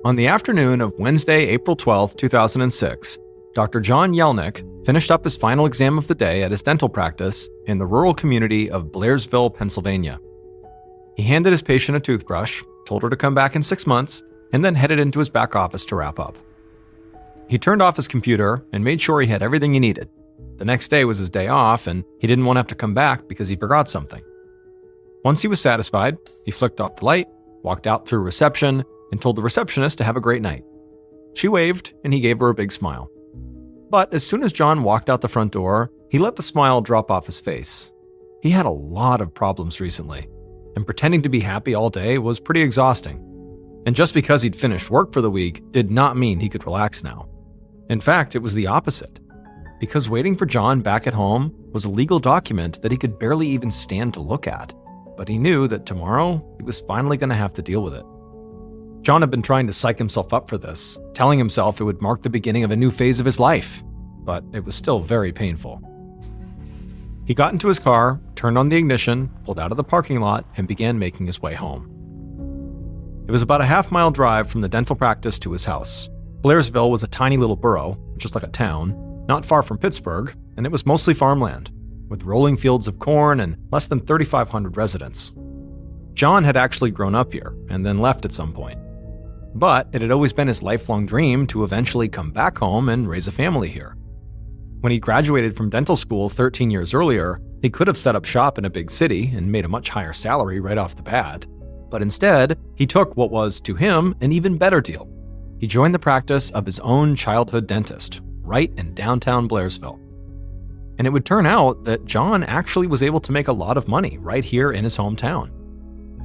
On the afternoon of Wednesday, April 12, 2006, Dr. John Yelnick finished up his final exam of the day at his dental practice in the rural community of Blairsville, Pennsylvania. He handed his patient a toothbrush, told her to come back in 6 months, and then headed into his back office to wrap up. He turned off his computer and made sure he had everything he needed. The next day was his day off, and he didn't want to have to come back because he forgot something. Once he was satisfied, he flicked off the light, walked out through reception, and told the receptionist to have a great night. She waved, and he gave her a big smile. But as soon as John walked out the front door, he let the smile drop off his face. He had a lot of problems recently, and pretending to be happy all day was pretty exhausting. And just because he'd finished work for the week did not mean he could relax now. In fact, it was the opposite. Because waiting for John back at home was a legal document that he could barely even stand to look at. But he knew that tomorrow he was finally going to have to deal with it. John had been trying to psych himself up for this, telling himself it would mark the beginning of a new phase of his life, but it was still very painful. He got into his car, turned on the ignition, pulled out of the parking lot, and began making his way home. It was about a half-mile drive from the dental practice to his house. Blairsville was a tiny little borough, just like a town, not far from Pittsburgh, and it was mostly farmland, with rolling fields of corn and less than 3,500 residents. John had actually grown up here and then left at some point. But it had always been his lifelong dream to eventually come back home and raise a family here. When he graduated from dental school 13 years earlier, he could have set up shop in a big city and made a much higher salary right off the bat. But instead, he took what was, to him, an even better deal. He joined the practice of his own childhood dentist, right in downtown Blairsville. And it would turn out that John actually was able to make a lot of money right here in his hometown.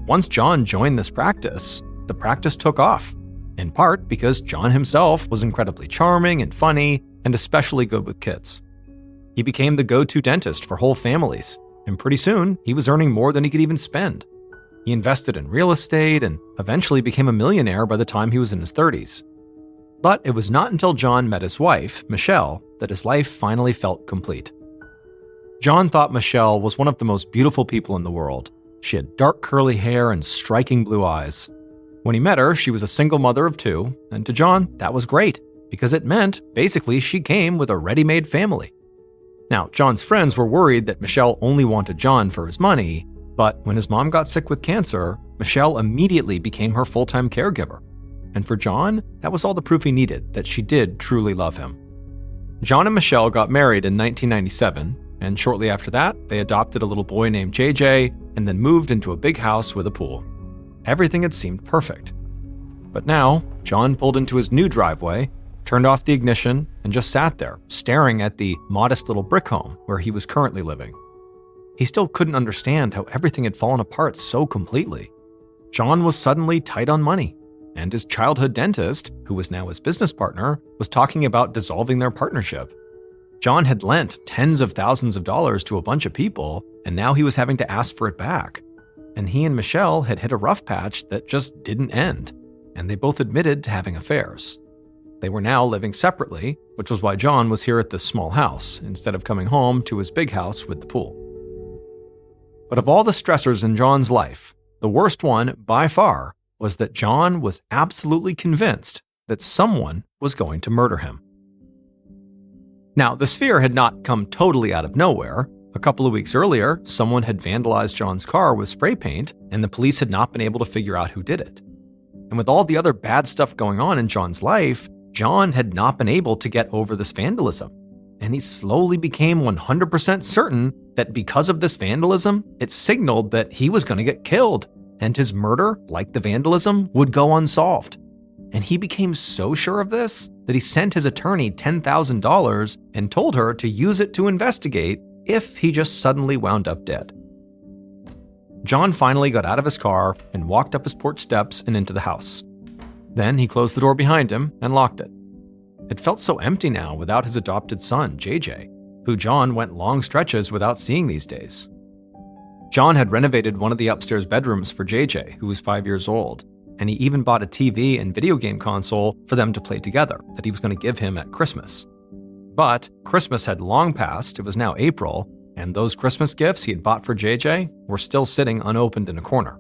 Once John joined this practice, the practice took off, in part because John himself was incredibly charming and funny, and especially good with kids. He became the go-to dentist for whole families, and pretty soon he was earning more than he could even spend. He invested in real estate and eventually became a millionaire by the time he was in his 30s. But it was not until John met his wife, Michelle, that his life finally felt complete. John thought Michelle was one of the most beautiful people in the world. She had dark curly hair and striking blue eyes. When he met her, she was a single mother of 2, and to John, that was great, because it meant, basically, she came with a ready-made family. Now, John's friends were worried that Michelle only wanted John for his money, but when his mom got sick with cancer, Michelle immediately became her full-time caregiver. And for John, that was all the proof he needed that she did truly love him. John and Michelle got married in 1997, and shortly after that, they adopted a little boy named JJ and then moved into a big house with a pool. Everything had seemed perfect. But now, John pulled into his new driveway, turned off the ignition, and just sat there, staring at the modest little brick home where he was currently living. He still couldn't understand how everything had fallen apart so completely. John was suddenly tight on money, and his childhood dentist, who was now his business partner, was talking about dissolving their partnership. John had lent tens of thousands of dollars to a bunch of people, and now he was having to ask for it back. And he and Michelle had hit a rough patch that just didn't end, and they both admitted to having affairs. They were now living separately, which was why John was here at this small house, instead of coming home to his big house with the pool. But of all the stressors in John's life, the worst one, by far, was that John was absolutely convinced that someone was going to murder him. Now, this fear had not come totally out of nowhere. A couple of weeks earlier, someone had vandalized John's car with spray paint, and the police had not been able to figure out who did it. And with all the other bad stuff going on in John's life, John had not been able to get over this vandalism. And he slowly became 100% certain that because of this vandalism, it signaled that he was going to get killed, and his murder, like the vandalism, would go unsolved. And he became so sure of this that he sent his attorney $10,000 and told her to use it to investigate if he just suddenly wound up dead. John finally got out of his car and walked up his porch steps and into the house. Then he closed the door behind him and locked it. It felt so empty now without his adopted son, JJ, who John went long stretches without seeing these days. John had renovated one of the upstairs bedrooms for JJ, who was 5 years old, and he even bought a TV and video game console for them to play together that he was going to give him at Christmas. But Christmas had long passed, it was now April, and those Christmas gifts he had bought for JJ were still sitting unopened in a corner.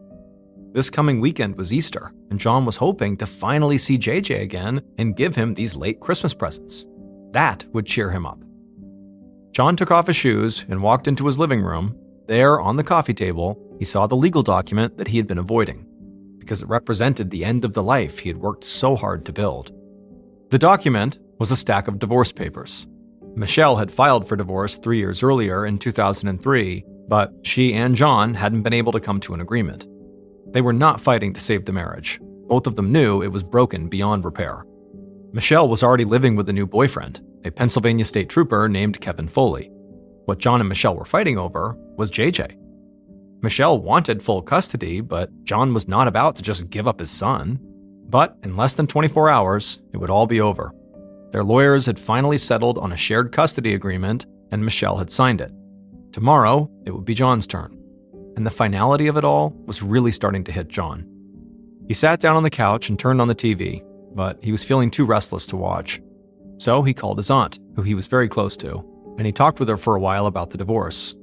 This coming weekend was Easter, and John was hoping to finally see JJ again and give him these late Christmas presents. That would cheer him up. John took off his shoes and walked into his living room. There, on the coffee table, he saw the legal document that he had been avoiding, because it represented the end of the life he had worked so hard to build. The document was a stack of divorce papers. Michelle had filed for divorce 3 years earlier in 2003, but she and John hadn't been able to come to an agreement. They were not fighting to save the marriage. Both of them knew it was broken beyond repair. Michelle was already living with a new boyfriend, a Pennsylvania state trooper named Kevin Foley. What John and Michelle were fighting over was JJ. Michelle wanted full custody, but John was not about to just give up his son. But in less than 24 hours, it would all be over. Their lawyers had finally settled on a shared custody agreement, and Michelle had signed it. Tomorrow, it would be John's turn. And the finality of it all was really starting to hit John. He sat down on the couch and turned on the TV, but he was feeling too restless to watch. So he called his aunt, who he was very close to, and he talked with her for a while about the divorce.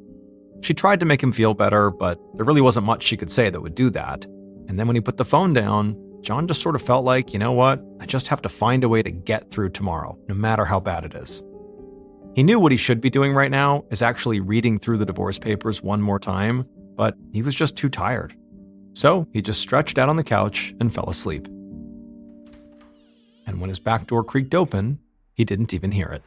She tried to make him feel better, but there really wasn't much she could say that would do that. And then when he put the phone down, John just sort of felt like, you know what, I just have to find a way to get through tomorrow, no matter how bad it is. He knew what he should be doing right now is actually reading through the divorce papers one more time, but he was just too tired. So he just stretched out on the couch and fell asleep. And when his back door creaked open, he didn't even hear it.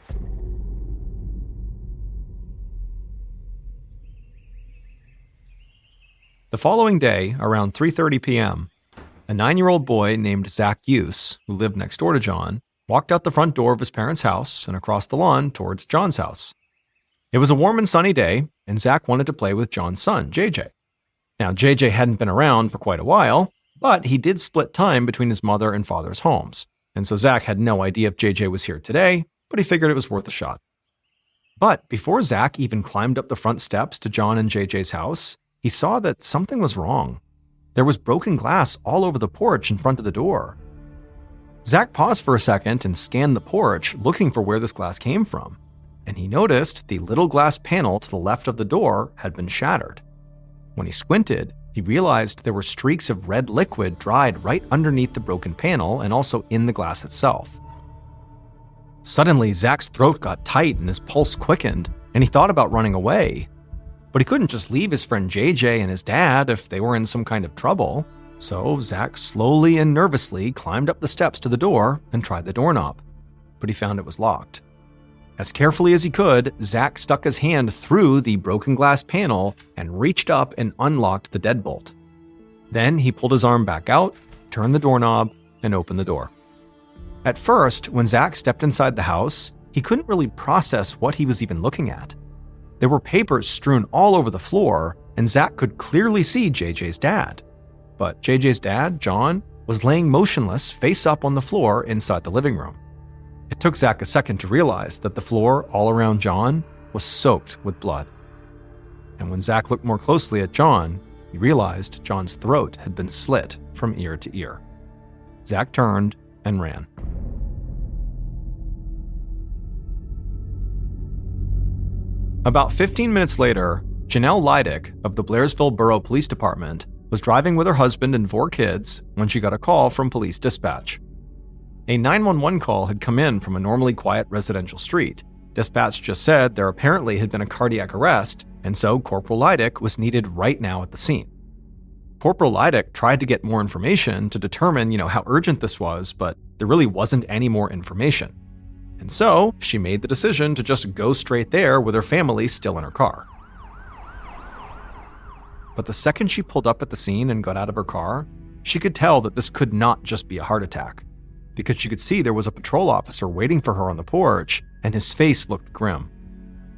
The following day, around 3:30 p.m., a 9-year-old boy named Zach Use, who lived next door to John, walked out the front door of his parents' house and across the lawn towards John's house. It was a warm and sunny day, and Zach wanted to play with John's son, JJ. Now, JJ hadn't been around for quite a while, but he did split time between his mother and father's homes, and so Zach had no idea if JJ was here today, but he figured it was worth a shot. But before Zach even climbed up the front steps to John and JJ's house, he saw that something was wrong. There was broken glass all over the porch in front of the door. Zach paused for a second and scanned the porch, looking for where this glass came from, and he noticed the little glass panel to the left of the door had been shattered. When he squinted, he realized there were streaks of red liquid dried right underneath the broken panel and also in the glass itself. Suddenly, Zach's throat got tight and his pulse quickened, and he thought about running away. But he couldn't just leave his friend JJ and his dad if they were in some kind of trouble. So Zach slowly and nervously climbed up the steps to the door and tried the doorknob. But he found it was locked. As carefully as he could, Zach stuck his hand through the broken glass panel and reached up and unlocked the deadbolt. Then he pulled his arm back out, turned the doorknob, and opened the door. At first, when Zach stepped inside the house, he couldn't really process what he was even looking at. There were papers strewn all over the floor, and Zach could clearly see JJ's dad. But JJ's dad, John, was laying motionless face up on the floor inside the living room. It took Zach a second to realize that the floor all around John was soaked with blood. And when Zach looked more closely at John, he realized John's throat had been slit from ear to ear. Zach turned and ran. About 15 minutes later, Janelle Leidick of the Blairsville Borough Police Department was driving with her husband and 4 kids when she got a call from police dispatch. A 911 call had come in from a normally quiet residential street. Dispatch just said there apparently had been a cardiac arrest, and so Corporal Leidick was needed right now at the scene. Corporal Leidick tried to get more information to determine, how urgent this was, but there really wasn't any more information. And so she made the decision to just go straight there with her family still in her car. But the second she pulled up at the scene and got out of her car, she could tell that this could not just be a heart attack, because she could see there was a patrol officer waiting for her on the porch, and his face looked grim.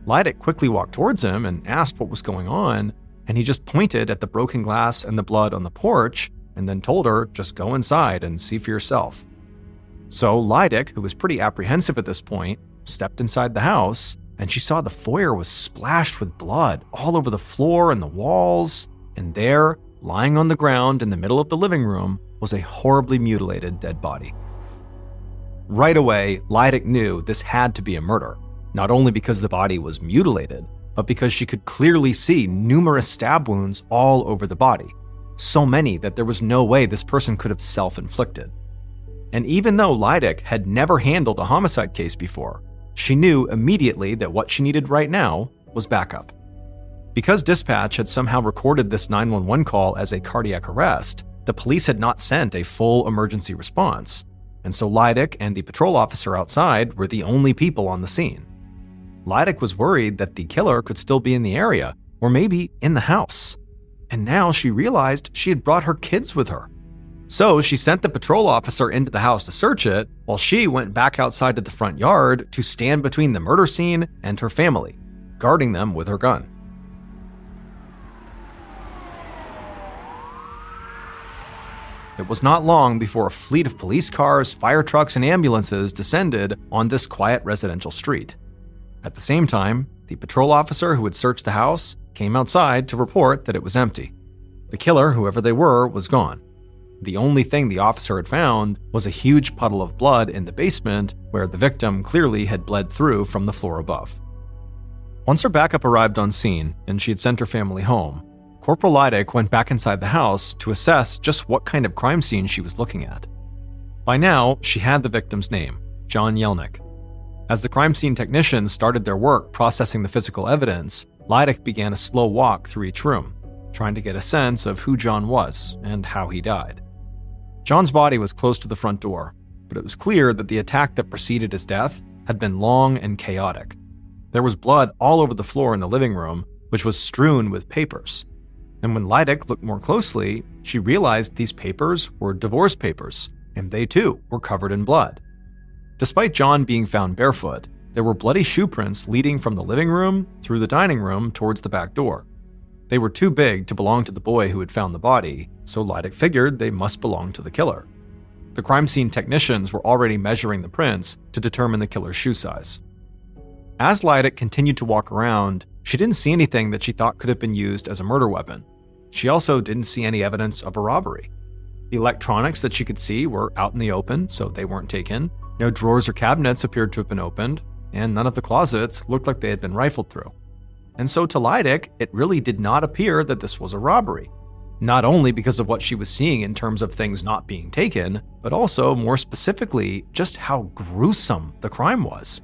Leidick quickly walked towards him and asked what was going on, and he just pointed at the broken glass and the blood on the porch, and then told her, just go inside and see for yourself. So Leidick, who was pretty apprehensive at this point, stepped inside the house, and she saw the foyer was splashed with blood all over the floor and the walls, and there, lying on the ground in the middle of the living room, was a horribly mutilated dead body. Right away, Leidick knew this had to be a murder, not only because the body was mutilated, but because she could clearly see numerous stab wounds all over the body. so many that there was no way this person could have self-inflicted. And even though Leidick had never handled a homicide case before, she knew immediately that what she needed right now was backup. Because dispatch had somehow recorded this 911 call as a cardiac arrest, the police had not sent a full emergency response, and so Leidick and the patrol officer outside were the only people on the scene. Leidick was worried that the killer could still be in the area, or maybe in the house. And now she realized she had brought her kids with her. So she sent the patrol officer into the house to search it, while she went back outside to the front yard to stand between the murder scene and her family, guarding them with her gun. It was not long before a fleet of police cars, fire trucks, and ambulances descended on this quiet residential street. At the same time, the patrol officer who had searched the house came outside to report that it was empty. The killer, whoever they were, was gone. The only thing the officer had found was a huge puddle of blood in the basement where the victim clearly had bled through from the floor above. Once her backup arrived on scene and she had sent her family home, Corporal Leidick went back inside the house to assess just what kind of crime scene she was looking at. By now, she had the victim's name, John Yelnick. As the crime scene technicians started their work processing the physical evidence, Leidick began a slow walk through each room, trying to get a sense of who John was and how he died. John's body was close to the front door, but it was clear that the attack that preceded his death had been long and chaotic. There was blood all over the floor in the living room, which was strewn with papers. And when Leidick looked more closely, she realized these papers were divorce papers, and they too were covered in blood. Despite John being found barefoot, there were bloody shoe prints leading from the living room through the dining room towards the back door. They were too big to belong to the boy who had found the body, so Leidick figured they must belong to the killer. The crime scene technicians were already measuring the prints to determine the killer's shoe size. As Leidick continued to walk around, she didn't see anything that she thought could have been used as a murder weapon. She also didn't see any evidence of a robbery. The electronics that she could see were out in the open, so they weren't taken. No drawers or cabinets appeared to have been opened, and none of the closets looked like they had been rifled through. And so to Leidick, it really did not appear that this was a robbery. Not only because of what she was seeing in terms of things not being taken, but also, more specifically, just how gruesome the crime was.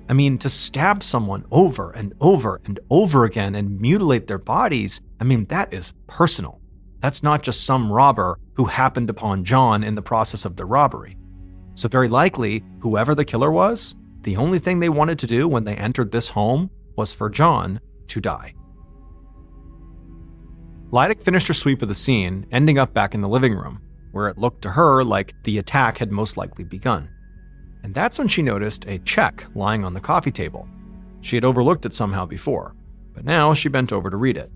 I mean, to stab someone over and over and over again and mutilate their bodies, that is personal. That's not just some robber who happened upon John in the process of the robbery. So very likely, whoever the killer was, the only thing they wanted to do when they entered this home was for John to die. Leidick finished her sweep of the scene, ending up back in the living room, where it looked to her like the attack had most likely begun. And that's when she noticed a check lying on the coffee table. She had overlooked it somehow before, but now she bent over to read it.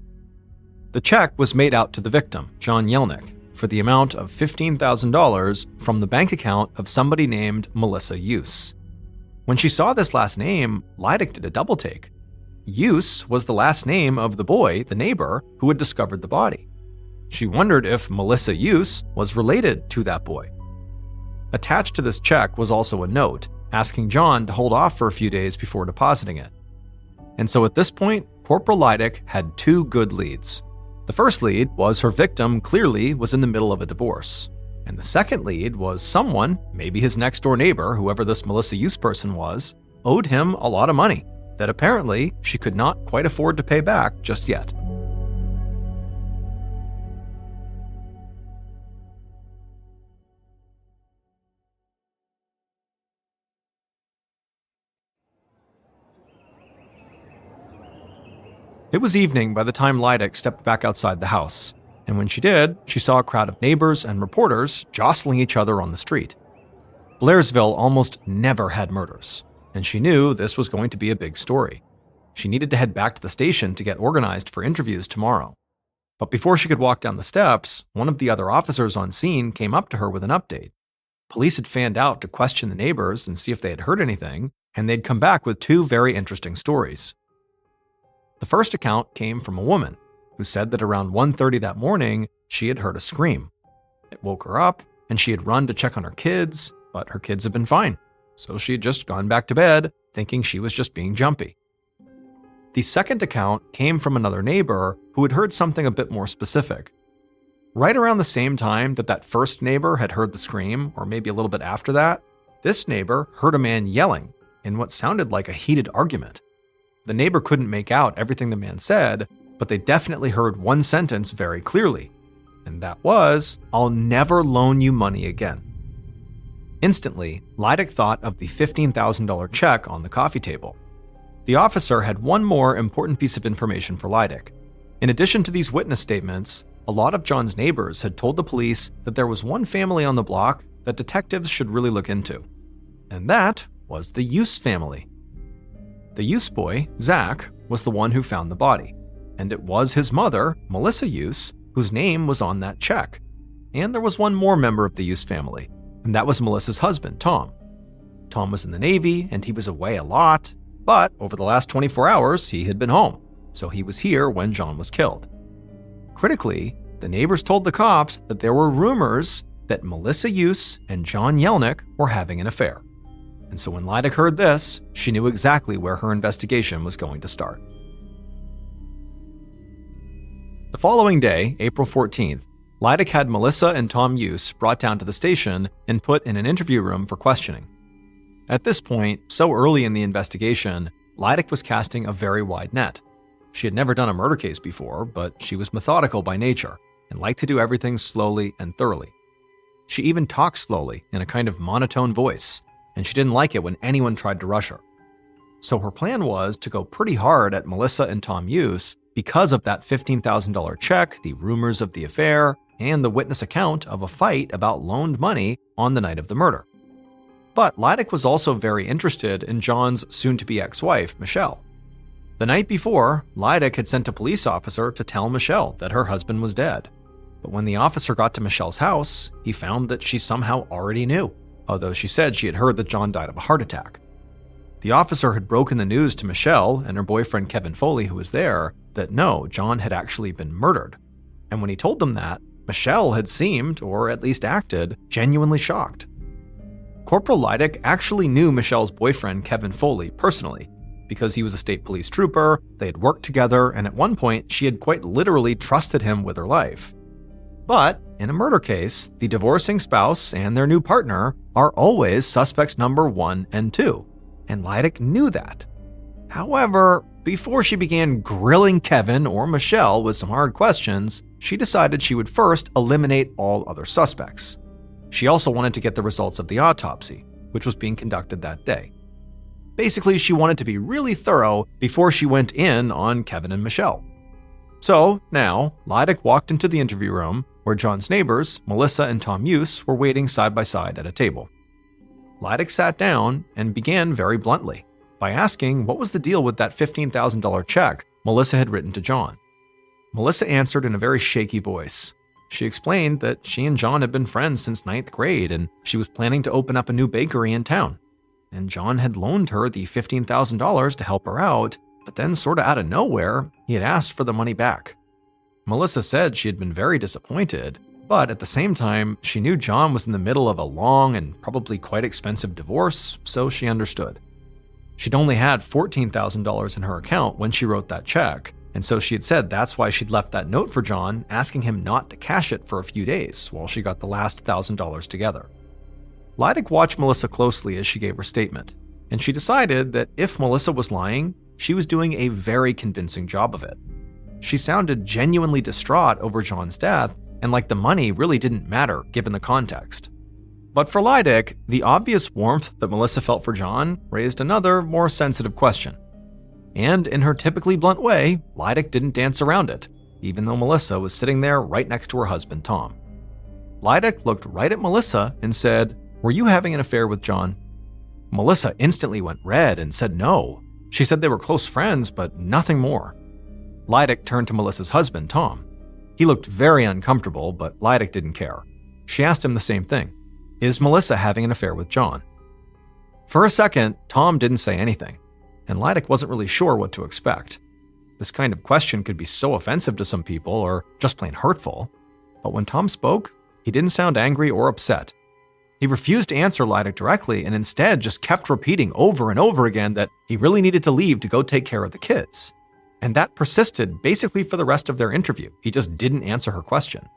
The check was made out to the victim, John Yelnick, for the amount of $15,000 from the bank account of somebody named Melissa Use. When she saw this last name, Leidick did a double take. Use was the last name of the boy, the neighbor, who had discovered the body. She wondered if Melissa Use was related to that boy. Attached to this check was also a note asking John to hold off for a few days before depositing it. And so at this point, Corporal Leidick had two good leads. The first lead was her victim clearly was in the middle of a divorce. And the second lead was someone, maybe his next door neighbor, whoever this Melissa Use person was, owed him a lot of money that apparently she could not quite afford to pay back just yet. It was evening by the time Leidick stepped back outside the house, and when she did, she saw a crowd of neighbors and reporters jostling each other on the street. Blairsville almost never had murders, and she knew this was going to be a big story. She needed to head back to the station to get organized for interviews tomorrow. But before she could walk down the steps, one of the other officers on scene came up to her with an update. Police had fanned out to question the neighbors and see if they had heard anything, and they'd come back with two very interesting stories. The first account came from a woman who said that around 1:30 that morning, she had heard a scream. It woke her up, and she had run to check on her kids, but her kids had been fine, so she had just gone back to bed, thinking she was just being jumpy. The second account came from another neighbor who had heard something a bit more specific. Right around the same time that first neighbor had heard the scream, or maybe a little bit after that, this neighbor heard a man yelling in what sounded like a heated argument. The neighbor couldn't make out everything the man said, but they definitely heard one sentence very clearly, and that was, "I'll never loan you money again." Instantly, Leidick thought of the $15,000 check on the coffee table. The officer had one more important piece of information for Leidick. In addition to these witness statements, a lot of John's neighbors had told the police that there was one family on the block that detectives should really look into. And that was the Use family. The Use boy, Zach, was the one who found the body. And it was his mother, Melissa Use, whose name was on that check. And there was one more member of the Use family, and that was Melissa's husband, Tom. Tom was in the Navy, and he was away a lot, but over the last 24 hours, he had been home, so he was here when John was killed. Critically, the neighbors told the cops that there were rumors that Melissa Use and John Yelnick were having an affair. And so when Leidick heard this, she knew exactly where her investigation was going to start. The following day, April 14th, Leidick had Melissa and Tom Use brought down to the station and put in an interview room for questioning. At this point, so early in the investigation, Leidick was casting a very wide net. She had never done a murder case before, but she was methodical by nature and liked to do everything slowly and thoroughly. She even talked slowly in a kind of monotone voice, and she didn't like it when anyone tried to rush her. So her plan was to go pretty hard at Melissa and Tom Use because of that $15,000 check, the rumors of the affair, and the witness account of a fight about loaned money on the night of the murder. But Leidick was also very interested in John's soon-to-be ex-wife, Michelle. The night before, Leidick had sent a police officer to tell Michelle that her husband was dead. But when the officer got to Michelle's house, he found that she somehow already knew, although she said she had heard that John died of a heart attack. The officer had broken the news to Michelle and her boyfriend Kevin Foley, who was there, that no, John had actually been murdered. And when he told them that, Michelle had seemed, or at least acted, genuinely shocked. Corporal Leidick actually knew Michelle's boyfriend Kevin Foley personally, because he was a state police trooper, they had worked together, and at one point she had quite literally trusted him with her life. But in a murder case, the divorcing spouse and their new partner are always suspects number 1 and 2, and Leidick knew that. However, before she began grilling Kevin or Michelle with some hard questions, she decided she would first eliminate all other suspects. She also wanted to get the results of the autopsy, which was being conducted that day. Basically, she wanted to be really thorough before she went in on Kevin and Michelle. So now, Leidick walked into the interview room where John's neighbors, Melissa and Tom Use, were waiting side by side at a table. Leidick sat down and began very bluntly by asking what was the deal with that $15,000 check Melissa had written to John. Melissa answered in a very shaky voice. She explained that she and John had been friends since 9th grade and she was planning to open up a new bakery in town. And John had loaned her the $15,000 to help her out, but then sort of out of nowhere, he had asked for the money back. Melissa said she had been very disappointed, but at the same time, she knew John was in the middle of a long and probably quite expensive divorce, so she understood. She'd only had $14,000 in her account when she wrote that check, and so she had said that's why she'd left that note for John, asking him not to cash it for a few days while she got the last $1,000 together. Leidick watched Melissa closely as she gave her statement, and she decided that if Melissa was lying, she was doing a very convincing job of it. She sounded genuinely distraught over John's death, and like the money really didn't matter given the context. But for Leidick, the obvious warmth that Melissa felt for John raised another, more sensitive question. And in her typically blunt way, Leidick didn't dance around it, even though Melissa was sitting there right next to her husband, Tom. Leidick looked right at Melissa and said, "Were you having an affair with John?" Melissa instantly went red and said no. She said they were close friends, but nothing more. Leidick turned to Melissa's husband, Tom. He looked very uncomfortable, but Leidick didn't care. She asked him the same thing. Is Melissa having an affair with John? For a second, Tom didn't say anything, and Leidick wasn't really sure what to expect. This kind of question could be so offensive to some people or just plain hurtful. But when Tom spoke, he didn't sound angry or upset. He refused to answer Leidick directly and instead just kept repeating over and over again that he really needed to leave to go take care of the kids. And that persisted basically for the rest of their interview. He just didn't answer her question.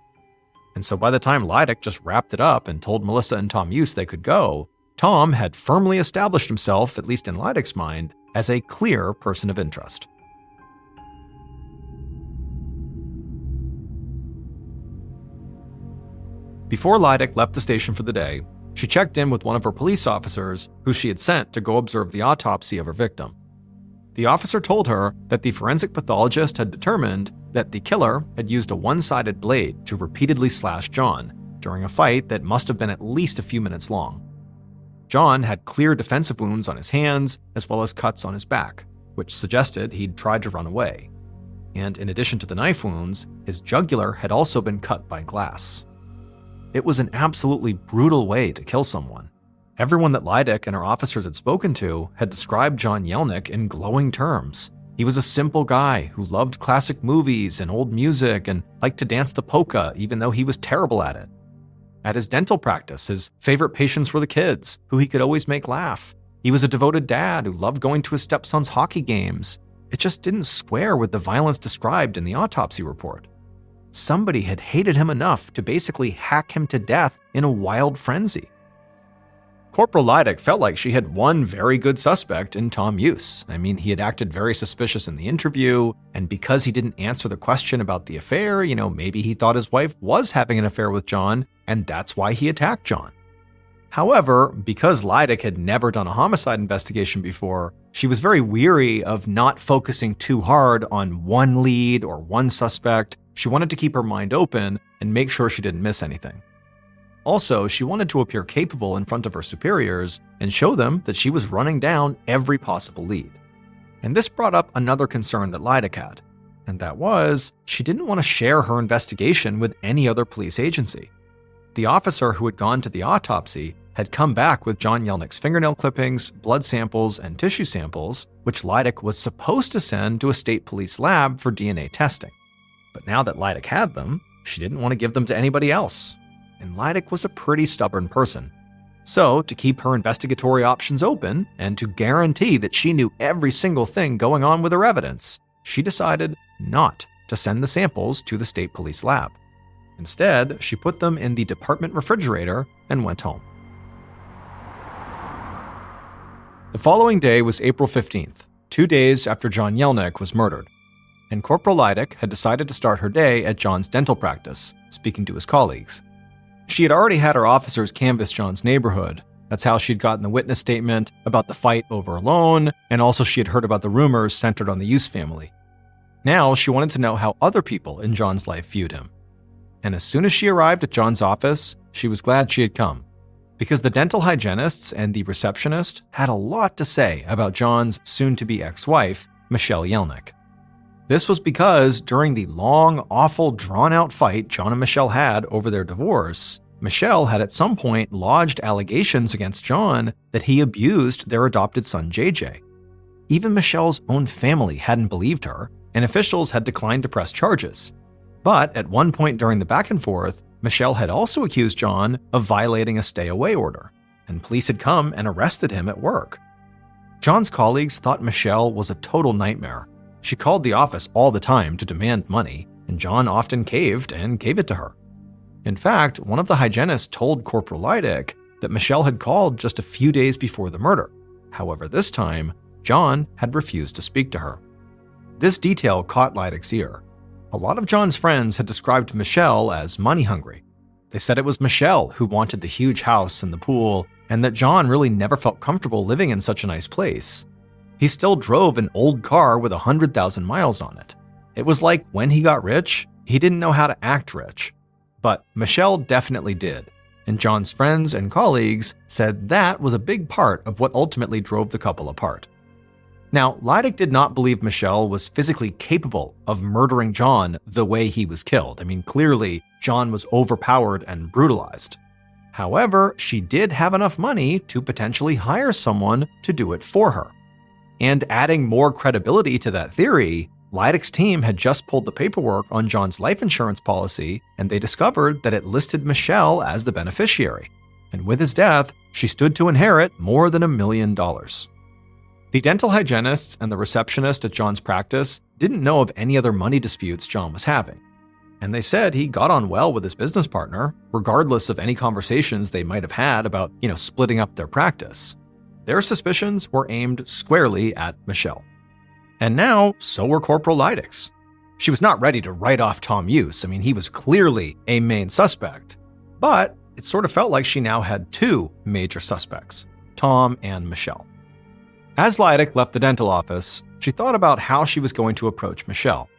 And so by the time Leidick just wrapped it up and told Melissa and Tom Hughes they could go, Tom had firmly established himself, at least in Leidick's mind, as a clear person of interest. Before Leidick left the station for the day, she checked in with one of her police officers who she had sent to go observe the autopsy of her victim. The officer told her that the forensic pathologist had determined that the killer had used a one-sided blade to repeatedly slash John during a fight that must have been at least a few minutes long. John had clear defensive wounds on his hands as well as cuts on his back, which suggested he'd tried to run away. And in addition to the knife wounds, his jugular had also been cut by glass. It was an absolutely brutal way to kill someone. Everyone that Leidick and her officers had spoken to had described John Yelnick in glowing terms. He was a simple guy who loved classic movies and old music and liked to dance the polka even though he was terrible at it. At his dental practice, his favorite patients were the kids, who he could always make laugh. He was a devoted dad who loved going to his stepson's hockey games. It just didn't square with the violence described in the autopsy report. Somebody had hated him enough to basically hack him to death in a wild frenzy. Corporal Leidick felt like she had one very good suspect in Tom Hughes. I mean, he had acted very suspicious in the interview, and because he didn't answer the question about the affair, maybe he thought his wife was having an affair with John, and that's why he attacked John. However, because Leidick had never done a homicide investigation before, she was very weary of not focusing too hard on one lead or one suspect. She wanted to keep her mind open and make sure she didn't miss anything. Also, she wanted to appear capable in front of her superiors and show them that she was running down every possible lead. And this brought up another concern that Leidick had, and that was she didn't want to share her investigation with any other police agency. The officer who had gone to the autopsy had come back with John Yelnick's fingernail clippings, blood samples, and tissue samples, which Leidick was supposed to send to a state police lab for DNA testing. But now that Leidick had them, she didn't want to give them to anybody else. And Leidick was a pretty stubborn person. So, to keep her investigatory options open, and to guarantee that she knew every single thing going on with her evidence, she decided not to send the samples to the state police lab. Instead, she put them in the department refrigerator and went home. The following day was April 15th, 2 days after John Yelnick was murdered. And Corporal Leidick had decided to start her day at John's dental practice, speaking to his colleagues. She had already had her officers canvass John's neighborhood. That's how she'd gotten the witness statement about the fight over a loan, and also she had heard about the rumors centered on the Hughes family. Now she wanted to know how other people in John's life viewed him. And as soon as she arrived at John's office, she was glad she had come, because the dental hygienists and the receptionist had a lot to say about John's soon-to-be ex-wife, Michelle Yelnick. This was because during the long, awful, drawn-out fight John and Michelle had over their divorce, Michelle had at some point lodged allegations against John that he abused their adopted son JJ. Even Michelle's own family hadn't believed her, and officials had declined to press charges. But at one point during the back and forth, Michelle had also accused John of violating a stay-away order, and police had come and arrested him at work. John's colleagues thought Michelle was a total nightmare. She called the office all the time to demand money, and John often caved and gave it to her. In fact, one of the hygienists told Corporal Leidick that Michelle had called just a few days before the murder. However, this time, John had refused to speak to her. This detail caught Leidick's ear. A lot of John's friends had described Michelle as money-hungry. They said it was Michelle who wanted the huge house and the pool, and that John really never felt comfortable living in such a nice place. He still drove an old car with 100,000 miles on it. It was like when he got rich, he didn't know how to act rich. But Michelle definitely did, and John's friends and colleagues said that was a big part of what ultimately drove the couple apart. Now, Leidick did not believe Michelle was physically capable of murdering John the way he was killed. I mean, clearly, John was overpowered and brutalized. However, she did have enough money to potentially hire someone to do it for her. And adding more credibility to that theory, Leidick's team had just pulled the paperwork on John's life insurance policy, and they discovered that it listed Michelle as the beneficiary. And with his death, she stood to inherit more than $1 million. The dental hygienists and the receptionist at John's practice didn't know of any other money disputes John was having. and they said he got on well with his business partner, regardless of any conversations they might have had about, splitting up their practice. Their suspicions were aimed squarely at Michelle. And now, so were Corporal Leidick's. She was not ready to write off Tom Use. He was clearly a main suspect. But it sort of felt like she now had two major suspects, Tom and Michelle. As Leidick left the dental office, she thought about how she was going to approach Michelle.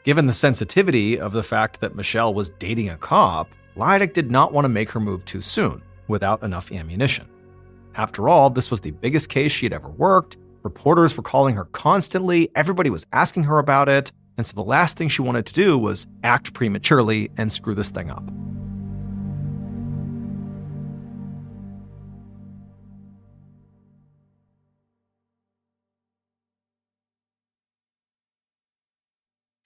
Given the sensitivity of the fact that Michelle was dating a cop, Leidick did not want to make her move too soon, without enough ammunition. After all, this was the biggest case she had ever worked. Reporters were calling her constantly, everybody was asking her about it, and so the last thing she wanted to do was act prematurely and screw this thing up.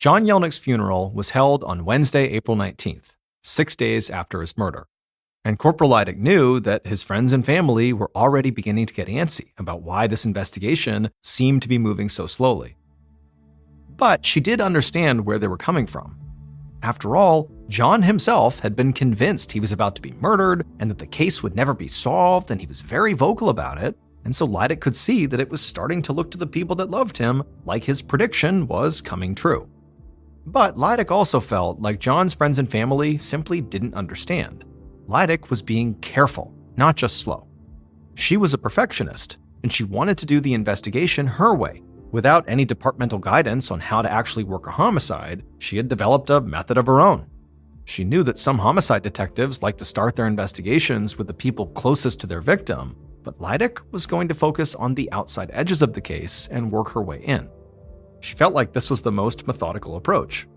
John Yelnick's funeral was held on Wednesday, April 19th, 6 days after his murder. And Corporal Leidick knew that his friends and family were already beginning to get antsy about why this investigation seemed to be moving so slowly. But she did understand where they were coming from. After all, John himself had been convinced he was about to be murdered and that the case would never be solved, and he was very vocal about it, and so Leidick could see that it was starting to look to the people that loved him like his prediction was coming true. But Leidick also felt like John's friends and family simply didn't understand. Leidick was being careful, not just slow. She was a perfectionist, and she wanted to do the investigation her way. Without any departmental guidance on how to actually work a homicide, she had developed a method of her own. She knew that some homicide detectives like to start their investigations with the people closest to their victim, but Leidick was going to focus on the outside edges of the case and work her way in. She felt like this was the most methodical approach.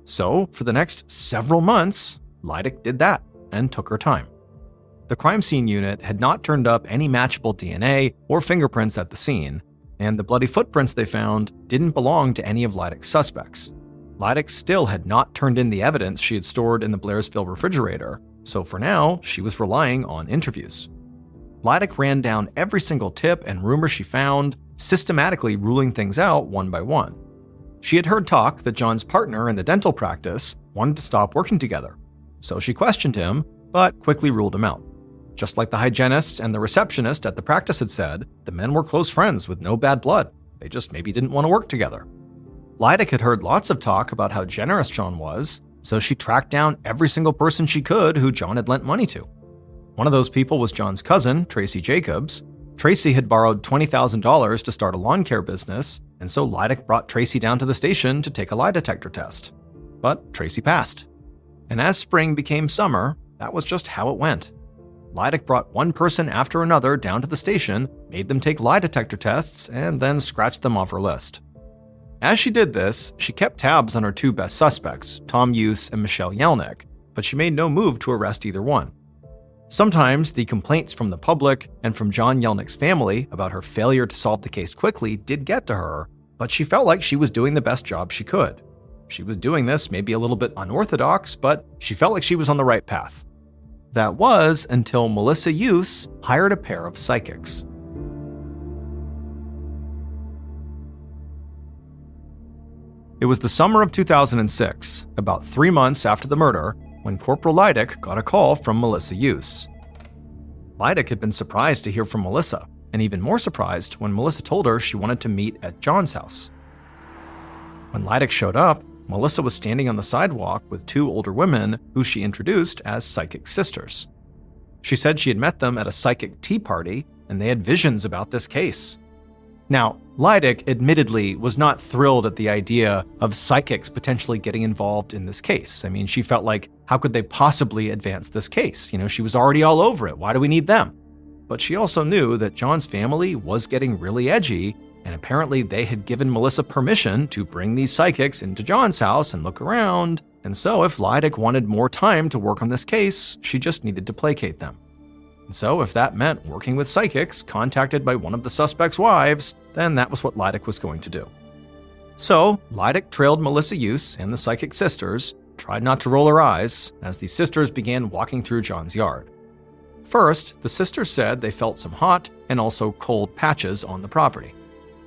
So, for the next several months, Leidick did that and took her time. The crime scene unit had not turned up any matchable DNA or fingerprints at the scene, and the bloody footprints they found didn't belong to any of Leidick's suspects. Leidick still had not turned in the evidence she had stored in the Blairsville refrigerator, so for now, she was relying on interviews. Leidick ran down every single tip and rumor she found, systematically ruling things out one by one. She had heard talk that John's partner in the dental practice wanted to stop working together, so she questioned him, but quickly ruled him out. Just like the hygienist and the receptionist at the practice had said, the men were close friends with no bad blood. They just maybe didn't want to work together. Leidick had heard lots of talk about how generous John was, so she tracked down every single person she could who John had lent money to. One of those people was John's cousin, Tracy Jacobs. Tracy had borrowed $20,000 to start a lawn care business, and so Leidick brought Tracy down to the station to take a lie detector test. But Tracy passed. And as spring became summer, that was just how it went. Leidick brought one person after another down to the station, made them take lie detector tests, and then scratched them off her list. As she did this, she kept tabs on her two best suspects, Tom Use and Michelle Yelnick, but she made no move to arrest either one. Sometimes the complaints from the public and from John Yelnick's family about her failure to solve the case quickly did get to her, but she felt like she was doing the best job she could. She was doing this maybe a little bit unorthodox, but she felt like she was on the right path. That was until Melissa Use hired a pair of psychics. It was the summer of 2006, about 3 months after the murder, when Corporal Leidick got a call from Melissa Use. Leidick had been surprised to hear from Melissa, and even more surprised when Melissa told her she wanted to meet at John's house. When Leidick showed up, Melissa was standing on the sidewalk with two older women who she introduced as psychic sisters. She said she had met them at a psychic tea party, and they had visions about this case. Now, Leidick admittedly was not thrilled at the idea of psychics potentially getting involved in this case. She felt like, how could they possibly advance this case? She was already all over it. Why do we need them? But she also knew that John's family was getting really edgy, and apparently they had given Melissa permission to bring these psychics into John's house and look around, and so if Leidick wanted more time to work on this case, she just needed to placate them. And so if that meant working with psychics contacted by one of the suspects' wives, then that was what Leidick was going to do. So Leidick trailed Melissa Use and the psychic sisters, tried not to roll her eyes, as the sisters began walking through John's yard. First, the sisters said they felt some hot and also cold patches on the property.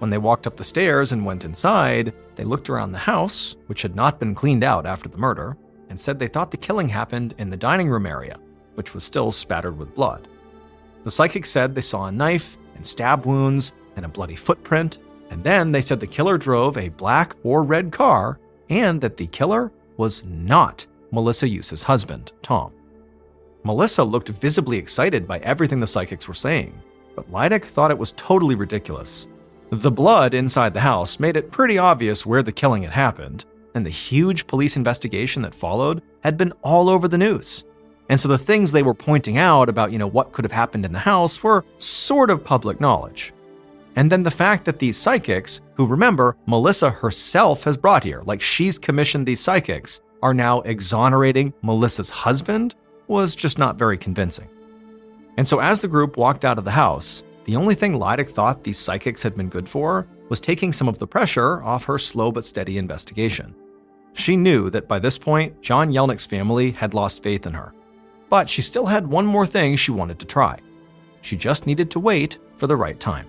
When they walked up the stairs and went inside, they looked around the house, which had not been cleaned out after the murder, and said they thought the killing happened in the dining room area, which was still spattered with blood. The psychic said they saw a knife and stab wounds and a bloody footprint, and then they said the killer drove a black or red car and that the killer was not Melissa Yuce's husband, Tom. Melissa looked visibly excited by everything the psychics were saying, but Leidick thought it was totally ridiculous. The blood inside the house made it pretty obvious where the killing had happened, and the huge police investigation that followed had been all over the news. And so the things they were pointing out about, what could have happened in the house were sort of public knowledge. And then the fact that these psychics, who remember, Melissa herself has brought here, like she's commissioned these psychics, are now exonerating Melissa's husband, was just not very convincing. And so as the group walked out of the house, the only thing Leidick thought these psychics had been good for was taking some of the pressure off her slow but steady investigation. She knew that by this point, John Yelnick's family had lost faith in her. But she still had one more thing she wanted to try. She just needed to wait for the right time.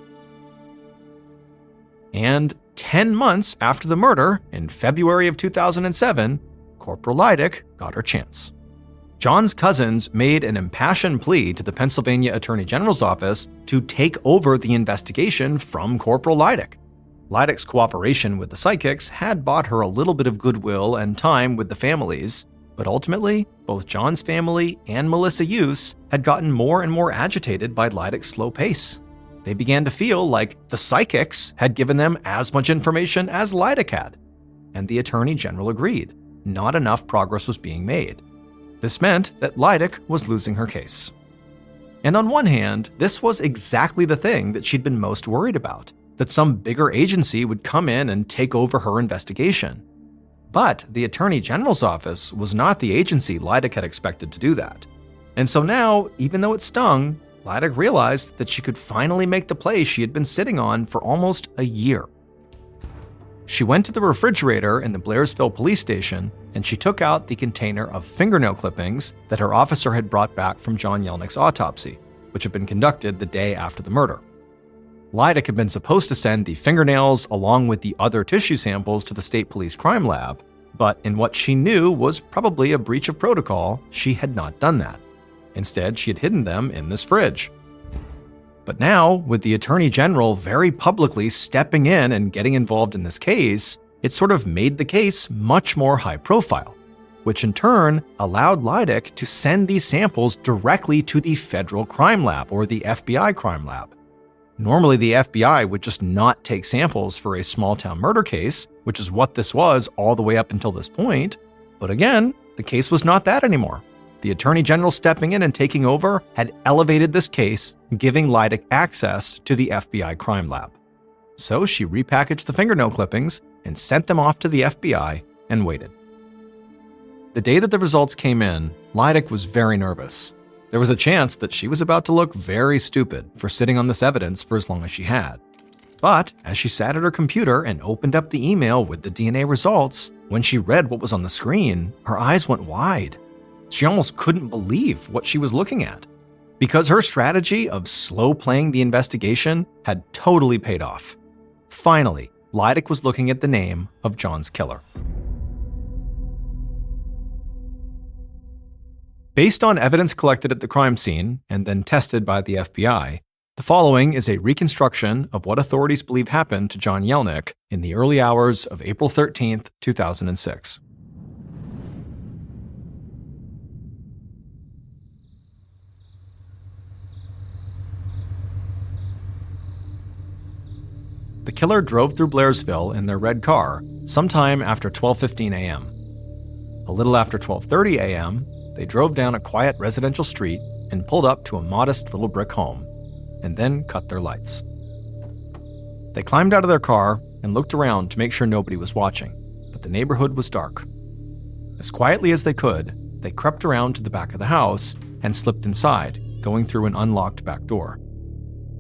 And 10 months after the murder, in February of 2007, Corporal Leidick got her chance. John's cousins made an impassioned plea to the Pennsylvania Attorney General's office to take over the investigation from Corporal Leidick. Leidick's cooperation with the psychics had bought her a little bit of goodwill and time with the families, but ultimately, both John's family and Melissa Yuce had gotten more and more agitated by Leidick's slow pace. They began to feel like the psychics had given them as much information as Leidick had. And the Attorney General agreed. Not enough progress was being made. This meant that Leidick was losing her case. And on one hand, this was exactly the thing that she'd been most worried about, that some bigger agency would come in and take over her investigation. But the Attorney General's office was not the agency Leidick had expected to do that. And so now, even though it stung, Leidick realized that she could finally make the play she had been sitting on for almost a year. She went to the refrigerator in the Blairsville police station and she took out the container of fingernail clippings that her officer had brought back from John Yelnick's autopsy, which had been conducted the day after the murder. Leidick had been supposed to send the fingernails along with the other tissue samples to the state police crime lab, but in what she knew was probably a breach of protocol, she had not done that. Instead, she had hidden them in this fridge. But now, with the Attorney General very publicly stepping in and getting involved in this case, it sort of made the case much more high profile, which in turn allowed Leidick to send these samples directly to the Federal Crime Lab or the FBI Crime Lab. Normally, the FBI would just not take samples for a small-town murder case, which is what this was all the way up until this point. But again, the case was not that anymore. The Attorney General stepping in and taking over had elevated this case, giving Leidick access to the FBI Crime Lab. So she repackaged the fingernail clippings and sent them off to the FBI and waited. The day that the results came in, Leidick was very nervous. There was a chance that she was about to look very stupid for sitting on this evidence for as long as she had. But as she sat at her computer and opened up the email with the DNA results, when she read what was on the screen, her eyes went wide. She almost couldn't believe what she was looking at, because her strategy of slow playing the investigation had totally paid off. Finally, Leidick was looking at the name of John's killer. Based on evidence collected at the crime scene and then tested by the FBI, the following is a reconstruction of what authorities believe happened to John Yelnick in the early hours of April 13, 2006. The killer drove through Blairsville in their red car sometime after 12:15 a.m. A little after 12:30 a.m., they drove down a quiet residential street and pulled up to a modest little brick home, and then cut their lights. They climbed out of their car and looked around to make sure nobody was watching, but the neighborhood was dark. As quietly as they could, they crept around to the back of the house and slipped inside, going through an unlocked back door.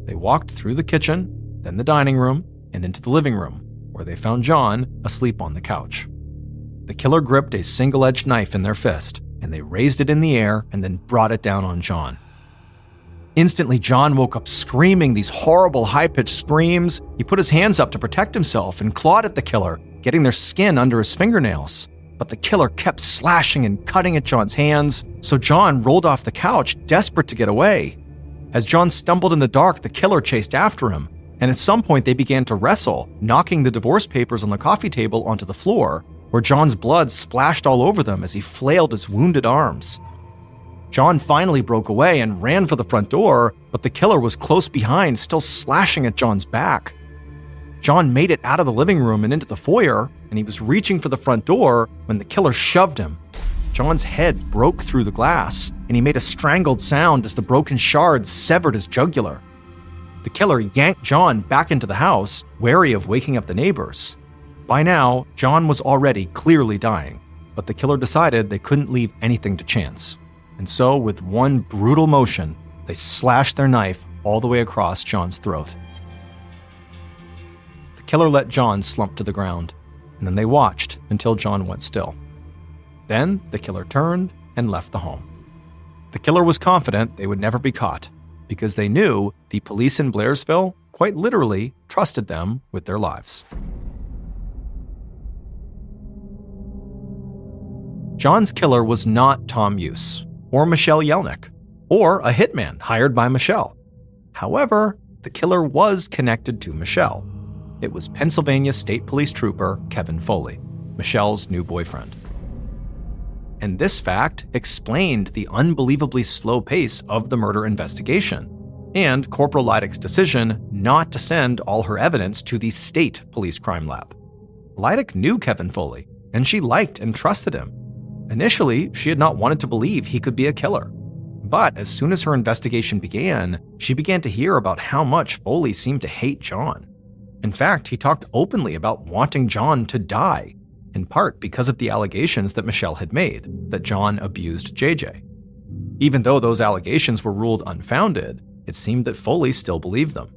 They walked through the kitchen, then the dining room, and into the living room, where they found John asleep on the couch. The killer gripped a single-edged knife in their fist, and they raised it in the air and then brought it down on John. Instantly, John woke up screaming these horrible high-pitched screams. He put his hands up to protect himself and clawed at the killer, getting their skin under his fingernails. but the killer kept slashing and cutting at John's hands, so John rolled off the couch, desperate to get away. As John stumbled in the dark, the killer chased after him, and at some point they began to wrestle, knocking the divorce papers on the coffee table onto the floor, where John's blood splashed all over them as he flailed his wounded arms. John finally broke away and ran for the front door, but the killer was close behind, still slashing at John's back. John made it out of the living room and into the foyer, and he was reaching for the front door when the killer shoved him. John's head broke through the glass, and he made a strangled sound as the broken shards severed his jugular. The killer yanked John back into the house, wary of waking up the neighbors. By now, John was already clearly dying, but the killer decided they couldn't leave anything to chance. And so, with one brutal motion, they slashed their knife all the way across John's throat. The killer let John slump to the ground, and then they watched until John went still. Then the killer turned and left the home. The killer was confident they would never be caught, because they knew the police in Blairsville quite literally trusted them with their lives. John's killer was not Tom Hughes, or Michelle Yelnick, or a hitman hired by Michelle. However, the killer was connected to Michelle. It was Pennsylvania State Police Trooper Kevin Foley, Michelle's new boyfriend. And this fact explained the unbelievably slow pace of the murder investigation, and Corporal Leidick's decision not to send all her evidence to the state police crime lab. Leidick knew Kevin Foley, and she liked and trusted him. Initially, she had not wanted to believe he could be a killer. But as soon as her investigation began, she began to hear about how much Foley seemed to hate John. In fact, he talked openly about wanting John to die, in part because of the allegations that Michelle had made, that John abused JJ. Even though those allegations were ruled unfounded, it seemed that Foley still believed them.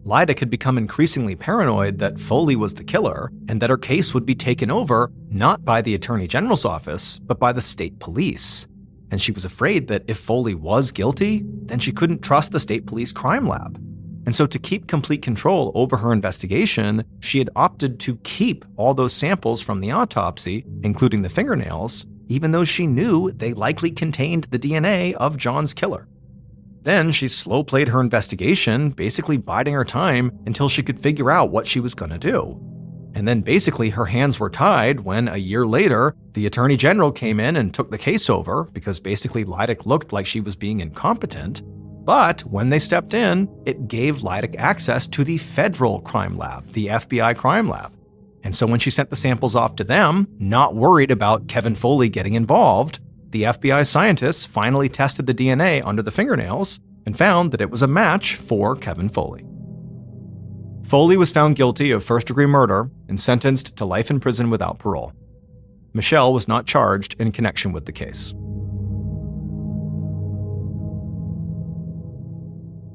Leidick had become increasingly paranoid that Foley was the killer and that her case would be taken over not by the Attorney General's office, but by the state police. And she was afraid that if Foley was guilty, then she couldn't trust the state police crime lab. And so to keep complete control over her investigation, she had opted to keep all those samples from the autopsy, including the fingernails, even though she knew they likely contained the DNA of John's killer. Then she slow-played her investigation, basically biding her time until she could figure out what she was going to do. And then basically her hands were tied when, a year later, the Attorney General came in and took the case over because basically Leidick looked like she was being incompetent. But when they stepped in, it gave Leidick access to the federal crime lab, the FBI crime lab. And so when she sent the samples off to them, not worried about Kevin Foley getting involved, the FBI scientists finally tested the DNA under the fingernails and found that it was a match for Kevin Foley. Foley was found guilty of first-degree murder and sentenced to life in prison without parole. Michelle was not charged in connection with the case.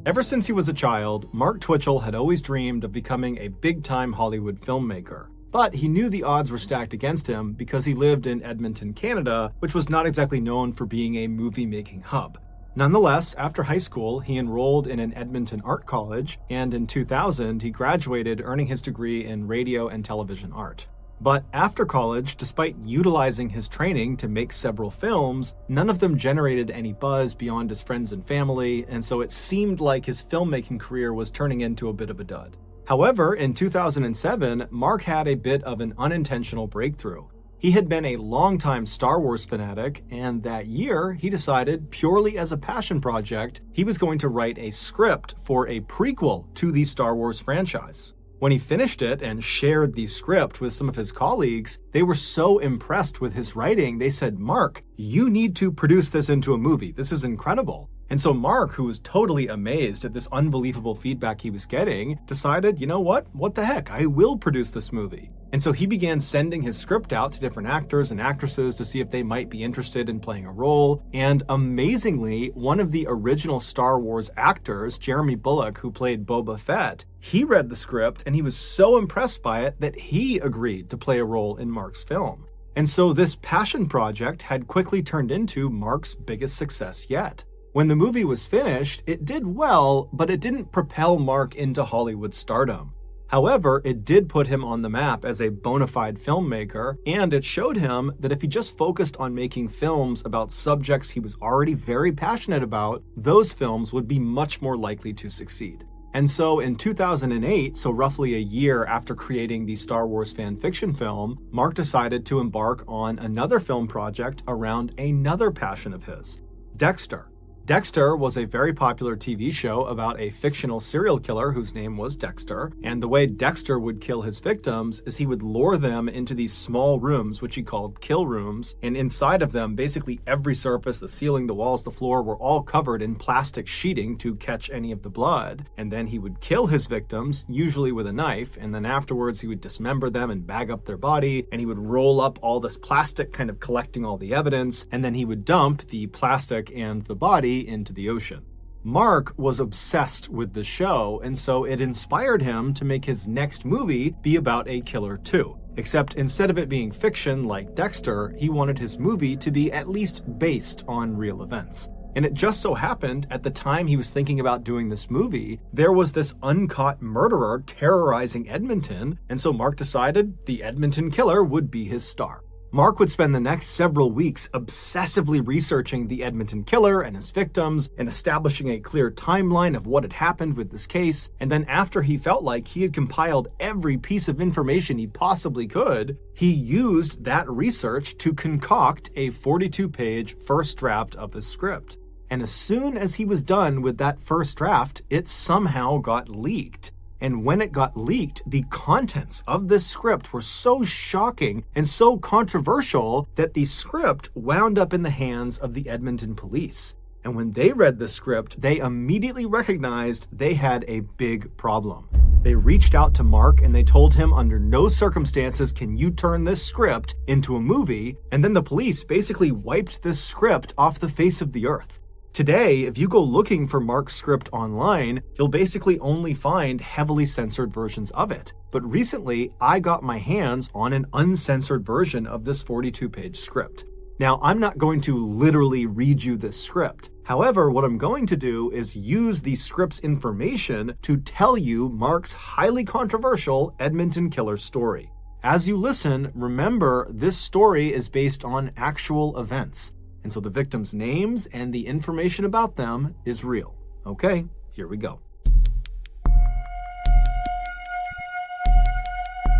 Ever since he was a child, Mark Twitchell had always dreamed of becoming a big-time Hollywood filmmaker. But he knew the odds were stacked against him because he lived in Edmonton, Canada, which was not exactly known for being a movie-making hub. Nonetheless, after high school, he enrolled in an Edmonton art college, and in 2000, he graduated, earning his degree in radio and television art. But after college, despite utilizing his training to make several films, none of them generated any buzz beyond his friends and family, and so it seemed like his filmmaking career was turning into a bit of a dud. However, in 2007, Mark had a bit of an unintentional breakthrough. He had been a longtime Star Wars fanatic, and that year, he decided, purely as a passion project, he was going to write a script for a prequel to the Star Wars franchise. When he finished it and shared the script with some of his colleagues, they were so impressed with his writing, they said, "Mark, you need to produce this into a movie. This is incredible." And so Mark, who was totally amazed at this unbelievable feedback he was getting, decided, you know what? What the heck? I will produce this movie. And so he began sending his script out to different actors and actresses to see if they might be interested in playing a role. And amazingly, one of the original Star Wars actors, Jeremy Bulloch, who played Boba Fett, he read the script and he was so impressed by it that he agreed to play a role in Mark's film. And so this passion project had quickly turned into Mark's biggest success yet. When the movie was finished, it did well, but it didn't propel Mark into Hollywood stardom. However, it did put him on the map as a bona fide filmmaker, and it showed him that if he just focused on making films about subjects he was already very passionate about, those films would be much more likely to succeed. And so in 2008, so roughly a year after creating the Star Wars fan fiction film, Mark decided to embark on another film project around another passion of his, Dexter. Dexter was a very popular TV show about a fictional serial killer whose name was Dexter, and the way Dexter would kill his victims is he would lure them into these small rooms, which he called kill rooms, and inside of them, basically every surface, the ceiling, the walls, the floor, were all covered in plastic sheeting to catch any of the blood, and then he would kill his victims, usually with a knife, and then afterwards he would dismember them and bag up their body, and he would roll up all this plastic, kind of collecting all the evidence, and then he would dump the plastic and the body into the ocean. Mark was obsessed with the show, and so it inspired him to make his next movie be about a killer too. Except instead of it being fiction like Dexter, he wanted his movie to be at least based on real events. And it just so happened, at the time he was thinking about doing this movie, there was this uncaught murderer terrorizing Edmonton, and so Mark decided the Edmonton killer would be his star. Mark would spend the next several weeks obsessively researching the Edmonton killer and his victims and establishing a clear timeline of what had happened with this case, and then after he felt like he had compiled every piece of information he possibly could, he used that research to concoct a 42-page first draft of his script. And as soon as he was done with that first draft, it somehow got leaked. And when it got leaked, the contents of this script were so shocking and so controversial that the script wound up in the hands of the Edmonton police. And when they read the script, they immediately recognized they had a big problem. They reached out to Mark and they told him under no circumstances can you turn this script into a movie, and then the police basically wiped this script off the face of the earth. Today, if you go looking for Mark's script online, you'll basically only find heavily censored versions of it. But recently, I got my hands on an uncensored version of this 42-page script. Now, I'm not going to literally read you this script. However, what I'm going to do is use the script's information to tell you Mark's highly controversial Edmonton killer story. As you listen, remember this story is based on actual events. And so the victims' names and the information about them is real. Okay, here we go.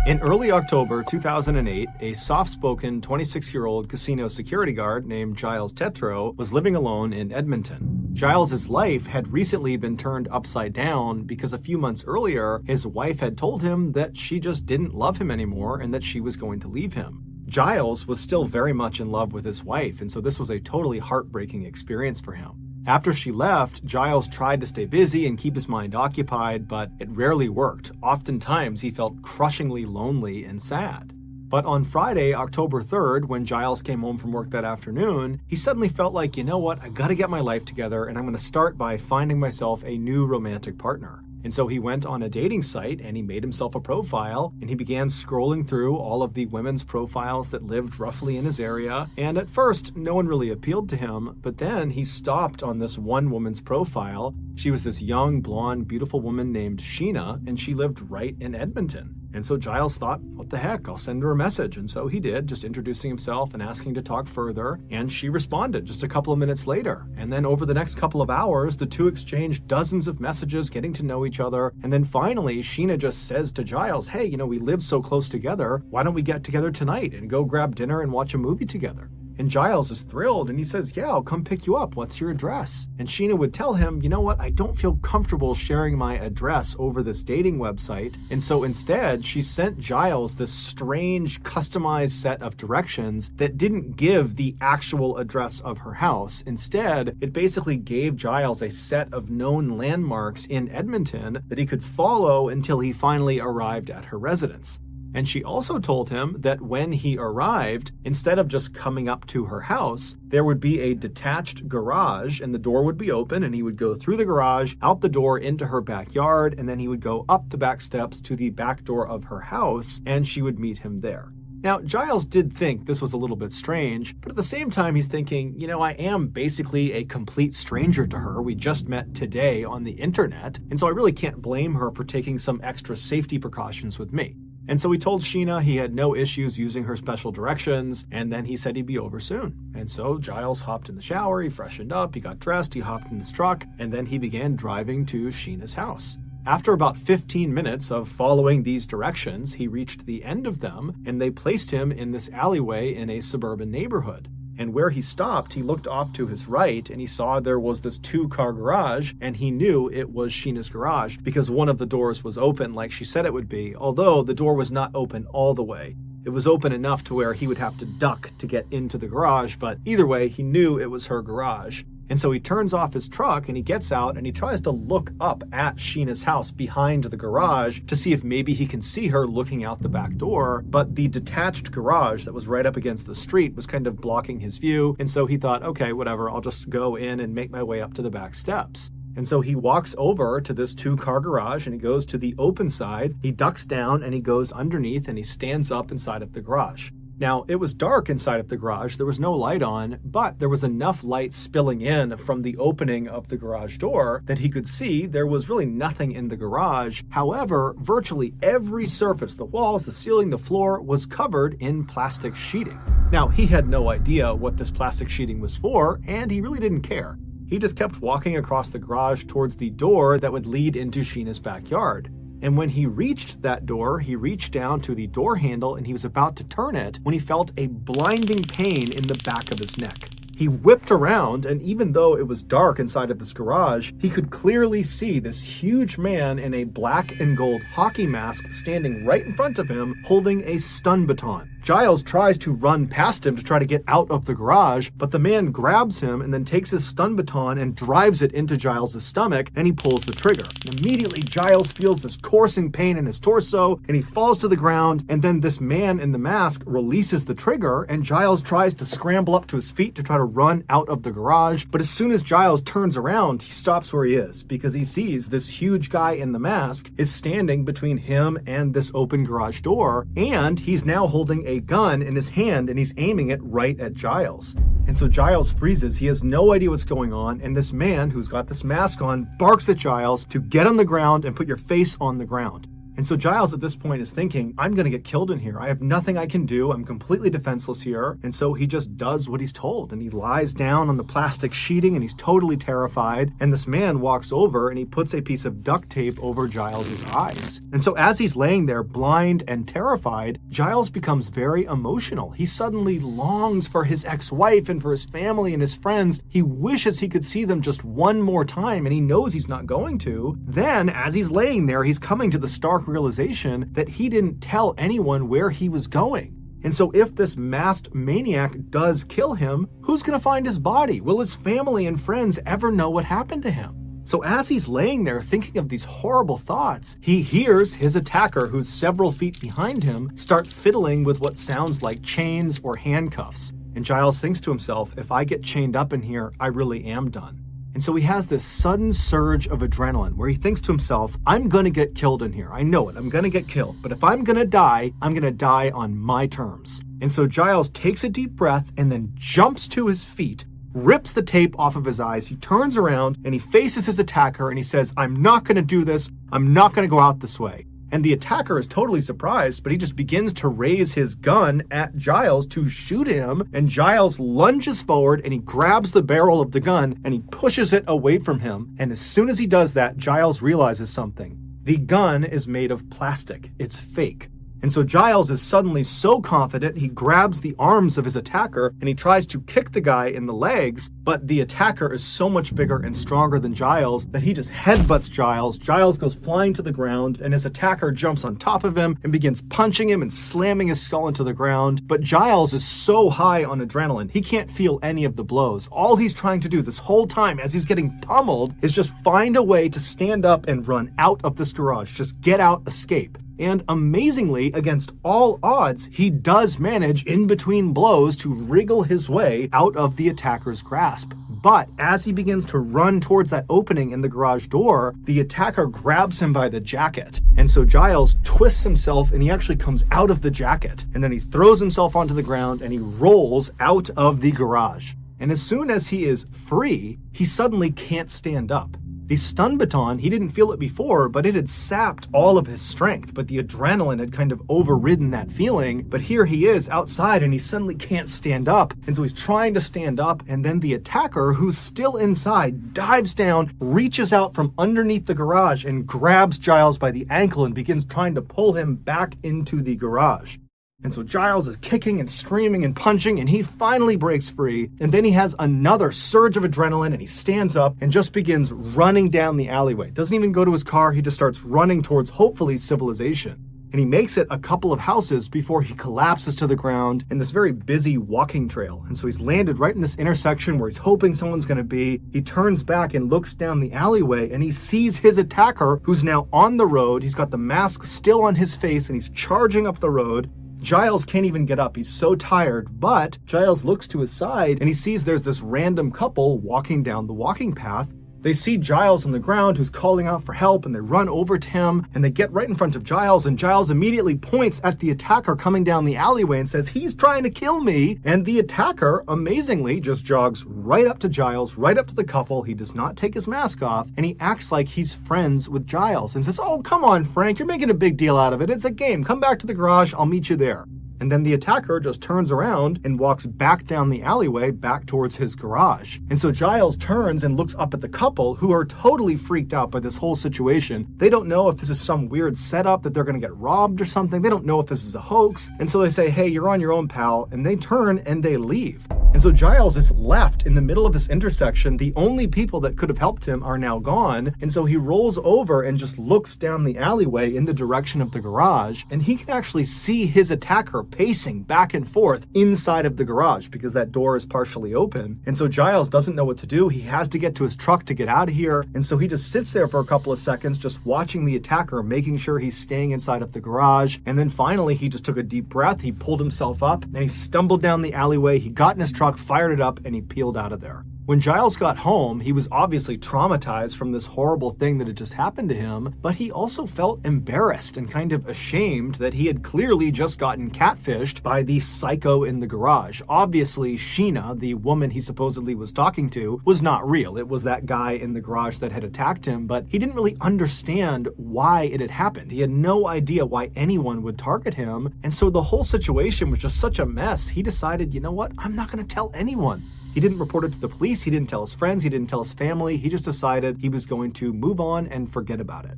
In early October 2008, a soft-spoken 26-year-old casino security guard named Giles Tetreault was living alone in Edmonton. Giles's life had recently been turned upside down because a few months earlier, his wife had told him that she just didn't love him anymore and that she was going to leave him. Giles was still very much in love with his wife, and so this was a totally heartbreaking experience for him. After she left, Giles tried to stay busy and keep his mind occupied, but it rarely worked. Oftentimes, he felt crushingly lonely and sad. But on Friday, October 3rd, when Giles came home from work that afternoon, he suddenly felt like, you know what, I gotta get my life together, and I'm gonna start by finding myself a new romantic partner. And so he went on a dating site and he made himself a profile and he began scrolling through all of the women's profiles that lived roughly in his area. And at first, no one really appealed to him, but then he stopped on this one woman's profile. She was this young, blonde, beautiful woman named Sheena, and she lived right in Edmonton. And so Giles thought, what the heck, I'll send her a message. And so he did, just introducing himself and asking to talk further. And she responded just a couple of minutes later. And then over the next couple of hours, the two exchanged dozens of messages, getting to know each other. And then finally, Sheena just says to Giles, hey, we live so close together. Why don't we get together tonight and go grab dinner and watch a movie together? And Giles is thrilled and he says, yeah, I'll come pick you up. What's your address? And Sheena would tell him, you know what? I don't feel comfortable sharing my address over this dating website. And so instead, she sent Giles this strange customized set of directions that didn't give the actual address of her house. Instead, it basically gave Giles a set of known landmarks in Edmonton that he could follow until he finally arrived at her residence. And she also told him that when he arrived, instead of just coming up to her house, there would be a detached garage and the door would be open and he would go through the garage, out the door into her backyard, and then he would go up the back steps to the back door of her house and she would meet him there. Now, Giles did think this was a little bit strange, but at the same time he's thinking, I am basically a complete stranger to her. We just met today on the internet, and so I really can't blame her for taking some extra safety precautions with me. And so he told Sheena he had no issues using her special directions, and then he said he'd be over soon. And so Giles hopped in the shower, he freshened up, he got dressed, he hopped in his truck, and then he began driving to Sheena's house. After about 15 minutes of following these directions, he reached the end of them, and they placed him in this alleyway in a suburban neighborhood. And where he stopped, he looked off to his right, and he saw there was this 2-car garage, and he knew it was Sheena's garage because one of the doors was open like she said it would be, although the door was not open all the way. It was open enough to where he would have to duck to get into the garage, but either way, he knew it was her garage. And so he turns off his truck and he gets out and he tries to look up at Sheena's house behind the garage to see if maybe he can see her looking out the back door. But the detached garage that was right up against the street was kind of blocking his view. And so he thought, okay, whatever, I'll just go in and make my way up to the back steps. And so he walks over to this 2-car garage and he goes to the open side. He ducks down and he goes underneath and he stands up inside of the garage. Now, it was dark inside of the garage. There was no light on, but there was enough light spilling in from the opening of the garage door that he could see there was really nothing in the garage. However, virtually every surface, the walls, the ceiling, the floor, was covered in plastic sheeting. Now, he had no idea what this plastic sheeting was for, and he really didn't care. He just kept walking across the garage towards the door that would lead into Sheena's backyard. And when he reached that door, he reached down to the door handle and he was about to turn it when he felt a blinding pain in the back of his neck. He whipped around, and even though it was dark inside of this garage, he could clearly see this huge man in a black and gold hockey mask standing right in front of him, holding a stun baton. Giles tries to run past him to try to get out of the garage, but the man grabs him and then takes his stun baton and drives it into Giles' stomach, and he pulls the trigger. And immediately, Giles feels this coursing pain in his torso, and he falls to the ground, and then this man in the mask releases the trigger, and Giles tries to scramble up to his feet to try to run out of the garage. But as soon as Giles turns around, he stops where he is because he sees this huge guy in the mask is standing between him and this open garage door, and he's now holding a gun in his hand and he's aiming it right at Giles. And so Giles freezes. He has no idea what's going on, and this man who's got this mask on barks at Giles to get on the ground and put your face on the ground. And so Giles at this point is thinking, I'm going to get killed in here. I have nothing I can do. I'm completely defenseless here. And so he just does what he's told. And he lies down on the plastic sheeting and he's totally terrified. And this man walks over and he puts a piece of duct tape over Giles's eyes. And so as he's laying there blind and terrified, Giles becomes very emotional. He suddenly longs for his ex-wife and for his family and his friends. He wishes he could see them just one more time, and he knows he's not going to. Then as he's laying there, he's coming to the stark realization that he didn't tell anyone where he was going. And so if this masked maniac does kill him, who's going to find his body? Will his family and friends ever know what happened to him? So as he's laying there thinking of these horrible thoughts, he hears his attacker, who's several feet behind him, start fiddling with what sounds like chains or handcuffs. And Giles thinks to himself, if I get chained up in here, I really am done. And so he has this sudden surge of adrenaline where he thinks to himself, I'm going to get killed in here. I know it. I'm going to get killed. But if I'm going to die, I'm going to die on my terms. And so Giles takes a deep breath and then jumps to his feet, rips the tape off of his eyes. He turns around and he faces his attacker and he says, I'm not going to do this. I'm not going to go out this way. And the attacker is totally surprised, but he just begins to raise his gun at Giles to shoot him. And Giles lunges forward and he grabs the barrel of the gun and he pushes it away from him. And as soon as he does that, Giles realizes something. The gun is made of plastic. It's fake. And so Giles is suddenly so confident, he grabs the arms of his attacker and he tries to kick the guy in the legs, but the attacker is so much bigger and stronger than Giles that he just headbutts Giles. Giles goes flying to the ground and his attacker jumps on top of him and begins punching him and slamming his skull into the ground. But Giles is so high on adrenaline, he can't feel any of the blows. All he's trying to do this whole time as he's getting pummeled is just find a way to stand up and run out of this garage. Just get out, escape. And amazingly, against all odds, he does manage in between blows to wriggle his way out of the attacker's grasp. But as he begins to run towards that opening in the garage door, the attacker grabs him by the jacket. And so Giles twists himself and he actually comes out of the jacket. And then he throws himself onto the ground and he rolls out of the garage. And as soon as he is free, he suddenly can't stand up. The stun baton, he didn't feel it before, but it had sapped all of his strength, but the adrenaline had kind of overridden that feeling. But here he is outside and he suddenly can't stand up. And so he's trying to stand up, and then the attacker, who's still inside, dives down, reaches out from underneath the garage and grabs Giles by the ankle and begins trying to pull him back into the garage. And so Giles is kicking and screaming and punching, and he finally breaks free. And then he has another surge of adrenaline, and he stands up and just begins running down the alleyway. Doesn't even go to his car. He just starts running towards, hopefully, civilization. And he makes it a couple of houses before he collapses to the ground in this very busy walking trail. And so he's landed right in this intersection where he's hoping someone's going to be. He turns back and looks down the alleyway, and he sees his attacker, who's now on the road. He's got the mask still on his face, and he's charging up the road. Giles can't even get up. He's so tired, but Giles looks to his side and he sees there's this random couple walking down the walking path. They see Giles on the ground who's calling out for help, and they run over to him and they get right in front of Giles, and Giles immediately points at the attacker coming down the alleyway and says, "He's trying to kill me." And the attacker amazingly just jogs right up to Giles, right up to the couple. He does not take his mask off, and he acts like he's friends with Giles and says, "Oh, come on, Frank, you're making a big deal out of it. It's a game. Come back to the garage. I'll meet you there." And then the attacker just turns around and walks back down the alleyway back towards his garage. And so Giles turns and looks up at the couple, who are totally freaked out by this whole situation. They don't know if this is some weird setup that they're going to get robbed or something. They don't know if this is a hoax. And so they say, "Hey, you're on your own, pal." And they turn and they leave. And so Giles is left in the middle of this intersection. The only people that could have helped him are now gone. And so he rolls over and just looks down the alleyway in the direction of the garage. And he can actually see his attacker pacing back and forth inside of the garage because that door is partially open. And so Giles doesn't know what to do. He has to get to his truck to get out of here. And so he just sits there for a couple of seconds, just watching the attacker, making sure he's staying inside of the garage. And then finally, he just took a deep breath. He pulled himself up and he stumbled down the alleyway. He got in his truck, fired it up, and he peeled out of there. When Giles got home, he was obviously traumatized from this horrible thing that had just happened to him, but he also felt embarrassed and kind of ashamed that he had clearly just gotten catfished by the psycho in the garage. Obviously, Sheena, the woman he supposedly was talking to, was not real. It was that guy in the garage that had attacked him, but he didn't really understand why it had happened. He had no idea why anyone would target him, and so the whole situation was just such a mess. He decided, you know what, I'm not going to tell anyone. He didn't report it to the police, he didn't tell his friends, he didn't tell his family, he just decided he was going to move on and forget about it.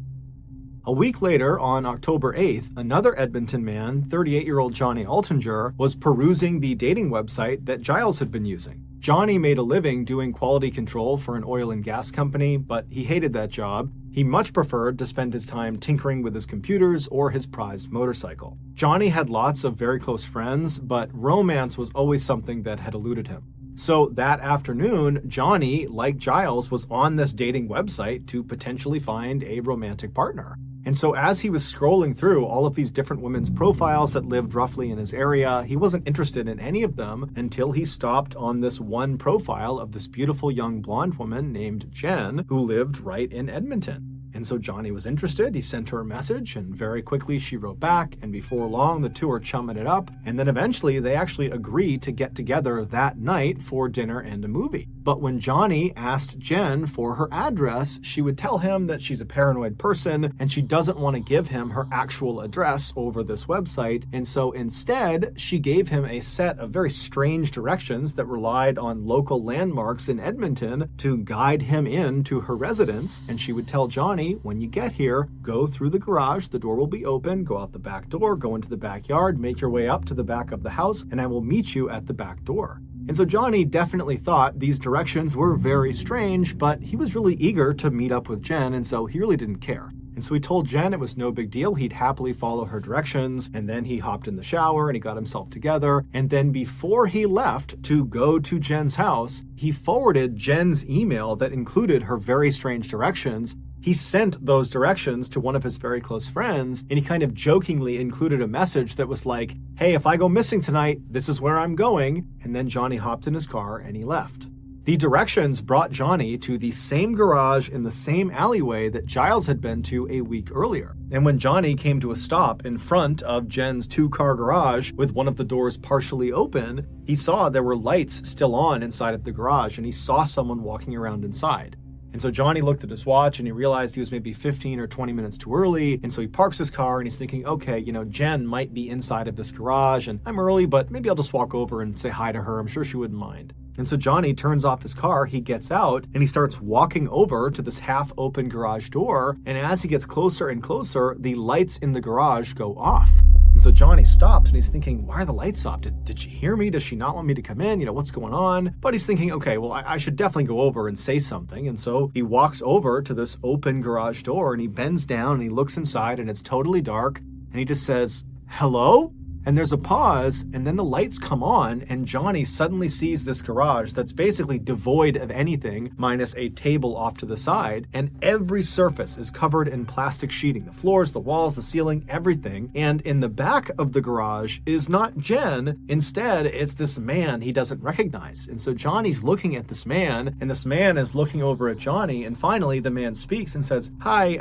A week later, on October 8th, another Edmonton man, 38-year-old Johnny Altinger, was perusing the dating website that Giles had been using. Johnny made a living doing quality control for an oil and gas company, but he hated that job. He much preferred to spend his time tinkering with his computers or his prized motorcycle. Johnny had lots of very close friends, but romance was always something that had eluded him. So that afternoon, Johnny, like Giles, was on this dating website to potentially find a romantic partner. And so as he was scrolling through all of these different women's profiles that lived roughly in his area, he wasn't interested in any of them until he stopped on this one profile of this beautiful young blonde woman named Jen, who lived right in Edmonton. And so Johnny was interested. He sent her a message, and very quickly she wrote back, and before long the two are chumming it up, and then eventually they actually agree to get together that night for dinner and a movie. But when Johnny asked Jen for her address, she would tell him that she's a paranoid person and she doesn't want to give him her actual address over this website, and so instead she gave him a set of very strange directions that relied on local landmarks in Edmonton to guide him into her residence. And she would tell Johnny, when you get here, go through the garage, the door will be open, go out the back door, go into the backyard, make your way up to the back of the house, and I will meet you at the back door. And so Johnny definitely thought these directions were very strange, but he was really eager to meet up with Jen, and so he really didn't care. And so he told Jen it was no big deal, he'd happily follow her directions, and then he hopped in the shower and he got himself together, and then before he left to go to Jen's house, he forwarded Jen's email that included her very strange directions. He sent those directions to one of his very close friends, and he kind of jokingly included a message that was like, "Hey, if I go missing tonight, this is where I'm going." And then Johnny hopped in his car and he left. The directions brought Johnny to the same garage in the same alleyway that Giles had been to a week earlier. And when Johnny came to a stop in front of Jen's 2-car garage with one of the doors partially open, he saw there were lights still on inside of the garage, and he saw someone walking around inside. And so Johnny looked at his watch and he realized he was maybe 15 or 20 minutes too early. And so he parks his car and he's thinking, okay, Jen might be inside of this garage and I'm early, but maybe I'll just walk over and say hi to her. I'm sure she wouldn't mind. And so Johnny turns off his car, he gets out, and he starts walking over to this half-open garage door. And as he gets closer and closer, the lights in the garage go off. And so Johnny stops and he's thinking, why are the lights off? Did she hear me? Does she not want me to come in? What's going on? But he's thinking, okay, well, I should definitely go over and say something. And so he walks over to this open garage door and he bends down and he looks inside and it's totally dark. And he just says, hello? And there's a pause, and then the lights come on, and Johnny suddenly sees this garage that's basically devoid of anything, minus a table off to the side, and every surface is covered in plastic sheeting. The floors, the walls, the ceiling, everything. And in the back of the garage is not Jen. Instead, it's this man he doesn't recognize. And so Johnny's looking at this man, and this man is looking over at Johnny, and finally the man speaks and says, hi,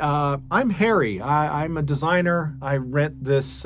I'm Harry. I'm a designer. I rent this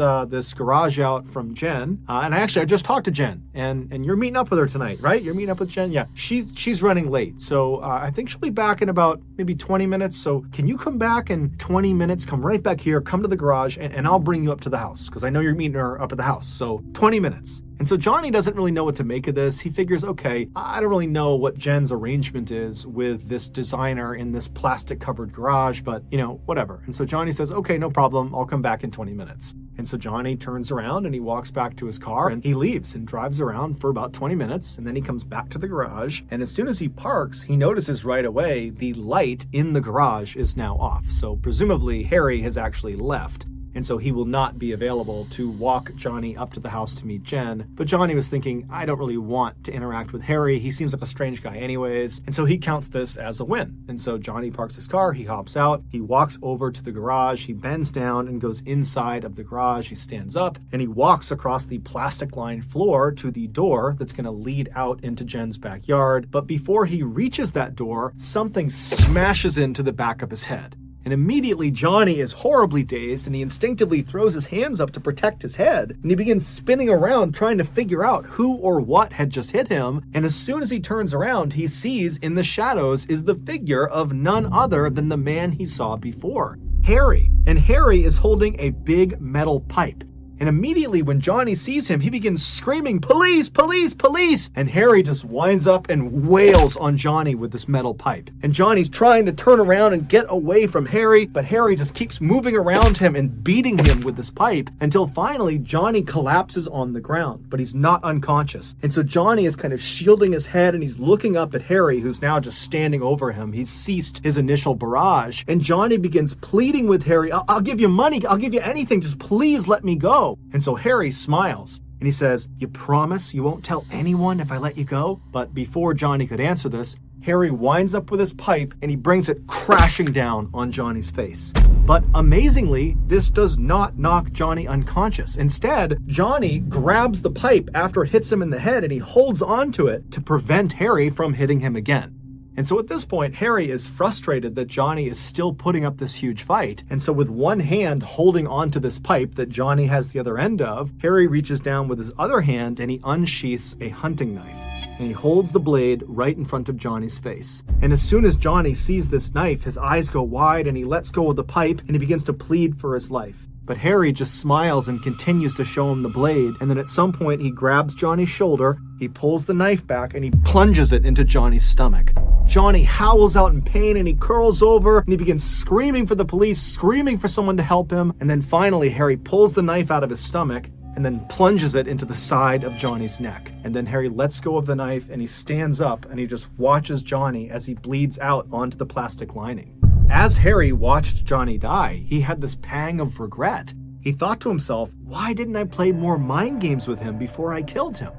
garage out from Jen, and I just talked to Jen, and you're meeting up with her tonight, right? You're meeting up with Jen? Yeah, she's running late, so I think she'll be back in about maybe 20 minutes, so can you come back in 20 minutes, come right back here, come to the garage, and I'll bring you up to the house, because I know you're meeting her up at the house, so 20 minutes. And so Johnny doesn't really know what to make of this. He figures, okay, I don't really know what Jen's arrangement is with this designer in this plastic-covered garage, but, whatever. And so Johnny says, okay, no problem. I'll come back in 20 minutes. And so Johnny turns around and he walks back to his car and he leaves and drives around for about 20 minutes. And then he comes back to the garage. And as soon as he parks, he notices right away the light in the garage is now off. So presumably Harry has actually left. And so he will not be available to walk Johnny up to the house to meet Jen. But Johnny was thinking, I don't really want to interact with Harry. He seems like a strange guy anyways. And so he counts this as a win. And so Johnny parks his car, he hops out, he walks over to the garage, he bends down and goes inside of the garage. He stands up and he walks across the plastic-lined floor to the door that's going to lead out into Jen's backyard. But before he reaches that door, something smashes into the back of his head. And immediately Johnny is horribly dazed and he instinctively throws his hands up to protect his head. And he begins spinning around trying to figure out who or what had just hit him. And as soon as he turns around, he sees in the shadows is the figure of none other than the man he saw before, Harry. And Harry is holding a big metal pipe. And immediately when Johnny sees him, he begins screaming, police, police, police. And Harry just winds up and wails on Johnny with this metal pipe. And Johnny's trying to turn around and get away from Harry, but Harry just keeps moving around him and beating him with this pipe until finally Johnny collapses on the ground, but he's not unconscious. And so Johnny is kind of shielding his head and he's looking up at Harry, who's now just standing over him. He's ceased his initial barrage. And Johnny begins pleading with Harry, I'll give you money, I'll give you anything, just please let me go. And so Harry smiles and he says, you promise you won't tell anyone if I let you go? But before Johnny could answer this, Harry winds up with his pipe and he brings it crashing down on Johnny's face. But amazingly, this does not knock Johnny unconscious. Instead, Johnny grabs the pipe after it hits him in the head and he holds onto it to prevent Harry from hitting him again. And so at this point, Harry is frustrated that Johnny is still putting up this huge fight. And so with one hand holding onto this pipe that Johnny has the other end of, Harry reaches down with his other hand and he unsheaths a hunting knife. And he holds the blade right in front of Johnny's face. And as soon as Johnny sees this knife, his eyes go wide and he lets go of the pipe and he begins to plead for his life. But Harry just smiles and continues to show him the blade. And then at some point, he grabs Johnny's shoulder, he pulls the knife back, and he plunges it into Johnny's stomach. Johnny howls out in pain and he curls over and he begins screaming for the police, screaming for someone to help him. And then finally, Harry pulls the knife out of his stomach and then plunges it into the side of Johnny's neck. And then Harry lets go of the knife and he stands up and he just watches Johnny as he bleeds out onto the plastic lining. As Harry watched Johnny die, he had this pang of regret. He thought to himself, why didn't I play more mind games with him before I killed him?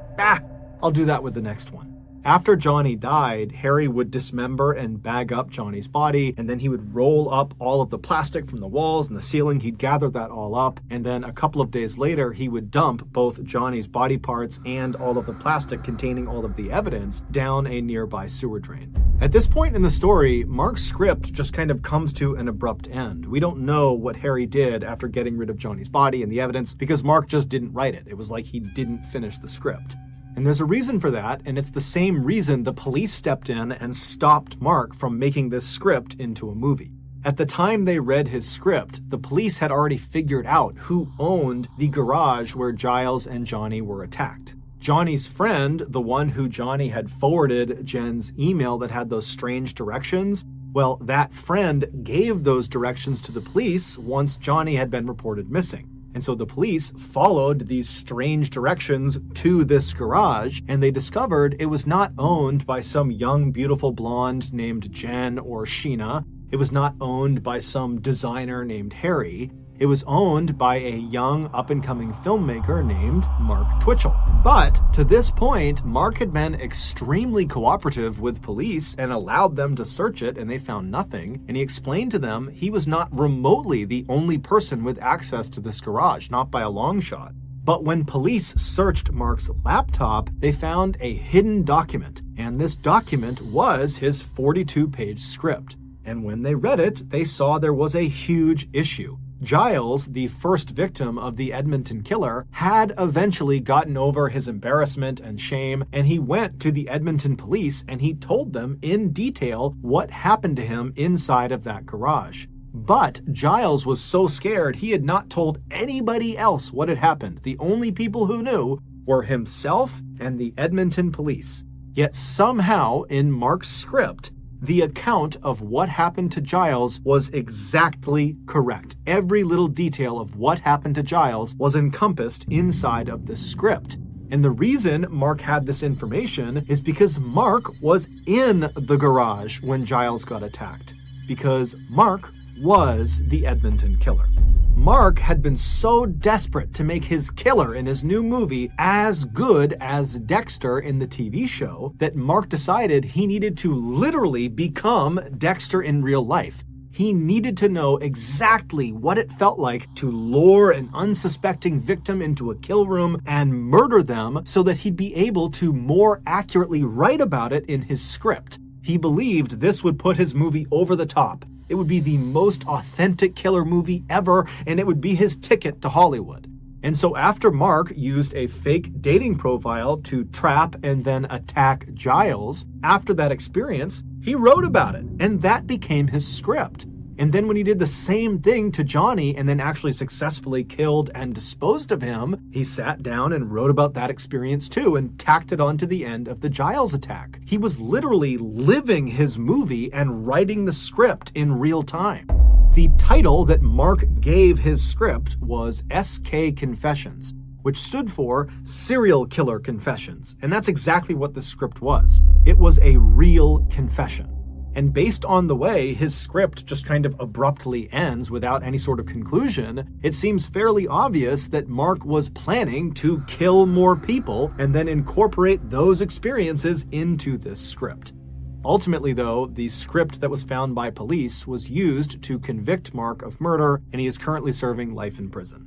I'll do that with the next one. After Johnny died, Harry would dismember and bag up Johnny's body, and then he would roll up all of the plastic from the walls and the ceiling. He'd gather that all up, and then a couple of days later, he would dump both Johnny's body parts and all of the plastic containing all of the evidence down a nearby sewer drain. At this point in the story, Mark's script just kind of comes to an abrupt end. We don't know what Harry did after getting rid of Johnny's body and the evidence because Mark just didn't write it. It was like he didn't finish the script. And there's a reason for that, and it's the same reason the police stepped in and stopped Mark from making this script into a movie. At the time they read his script, the police had already figured out who owned the garage where Giles and Johnny were attacked. Johnny's friend, the one who Johnny had forwarded Jen's email that had those strange directions, well, that friend gave those directions to the police once Johnny had been reported missing. And so the police followed these strange directions to this garage, and they discovered it was not owned by some young, beautiful blonde named Jen or Sheena. It was not owned by some designer named Harry. It was owned by a young, up-and-coming filmmaker named Mark Twitchell. But to this point, Mark had been extremely cooperative with police and allowed them to search it, and they found nothing. And he explained to them he was not remotely the only person with access to this garage, not by a long shot. But when police searched Mark's laptop, they found a hidden document, and this document was his 42-page script. And when they read it, they saw there was a huge issue. Giles, the first victim of the Edmonton killer, had eventually gotten over his embarrassment and shame, and he went to the Edmonton police and he told them in detail what happened to him inside of that garage. But Giles was so scared he had not told anybody else what had happened. The only people who knew were himself and the Edmonton police. Yet somehow, in Mark's script, the account of what happened to Giles was exactly correct. Every little detail of what happened to Giles was encompassed inside of the script. And the reason Mark had this information is because Mark was in the garage when Giles got attacked. Because Mark was the Edmonton killer. Mark had been so desperate to make his killer in his new movie as good as Dexter in the TV show that Mark decided he needed to literally become Dexter in real life. He needed to know exactly what it felt like to lure an unsuspecting victim into a kill room and murder them so that he'd be able to more accurately write about it in his script. He believed this would put his movie over the top. It would be the most authentic killer movie ever, and it would be his ticket to Hollywood. And so after Mark used a fake dating profile to trap and then attack Giles, after that experience, he wrote about it, and that became his script. And then when he did the same thing to Johnny and then actually successfully killed and disposed of him, he sat down and wrote about that experience too and tacked it onto the end of the Giles attack. He was literally living his movie and writing the script in real time. The title that Mark gave his script was SK Confessions, which stood for Serial Killer Confessions. And that's exactly what the script was. It was a real confession. And based on the way his script just kind of abruptly ends without any sort of conclusion, it seems fairly obvious that Mark was planning to kill more people and then incorporate those experiences into this script. Ultimately, though, the script that was found by police was used to convict Mark of murder, and he is currently serving life in prison.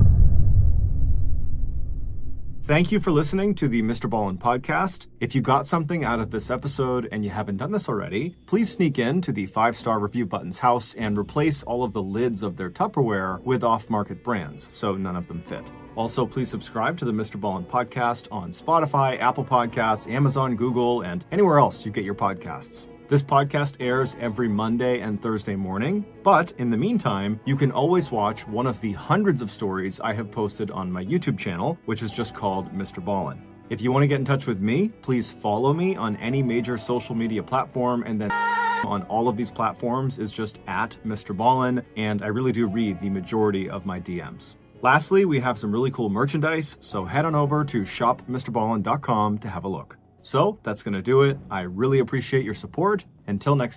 Thank you for listening to the Mr. Ballin podcast. If you got something out of this episode and you haven't done this already, please sneak in to the 5-star review button's house and replace all of the lids of their Tupperware with off-market brands, so none of them fit. Also, please subscribe to the Mr. Ballin podcast on Spotify, Apple Podcasts, Amazon, Google, and anywhere else you get your podcasts. This podcast airs every Monday and Thursday morning, but in the meantime, you can always watch one of the hundreds of stories I have posted on my YouTube channel, which is just called Mr. Ballin. If you want to get in touch with me, please follow me on any major social media platform, and then on all of these platforms is just at Mr. Ballin, and I really do read the majority of my DMs. Lastly, we have some really cool merchandise, so head on over to shopmrballin.com to have a look. So that's going to do it. I really appreciate your support. Until next time.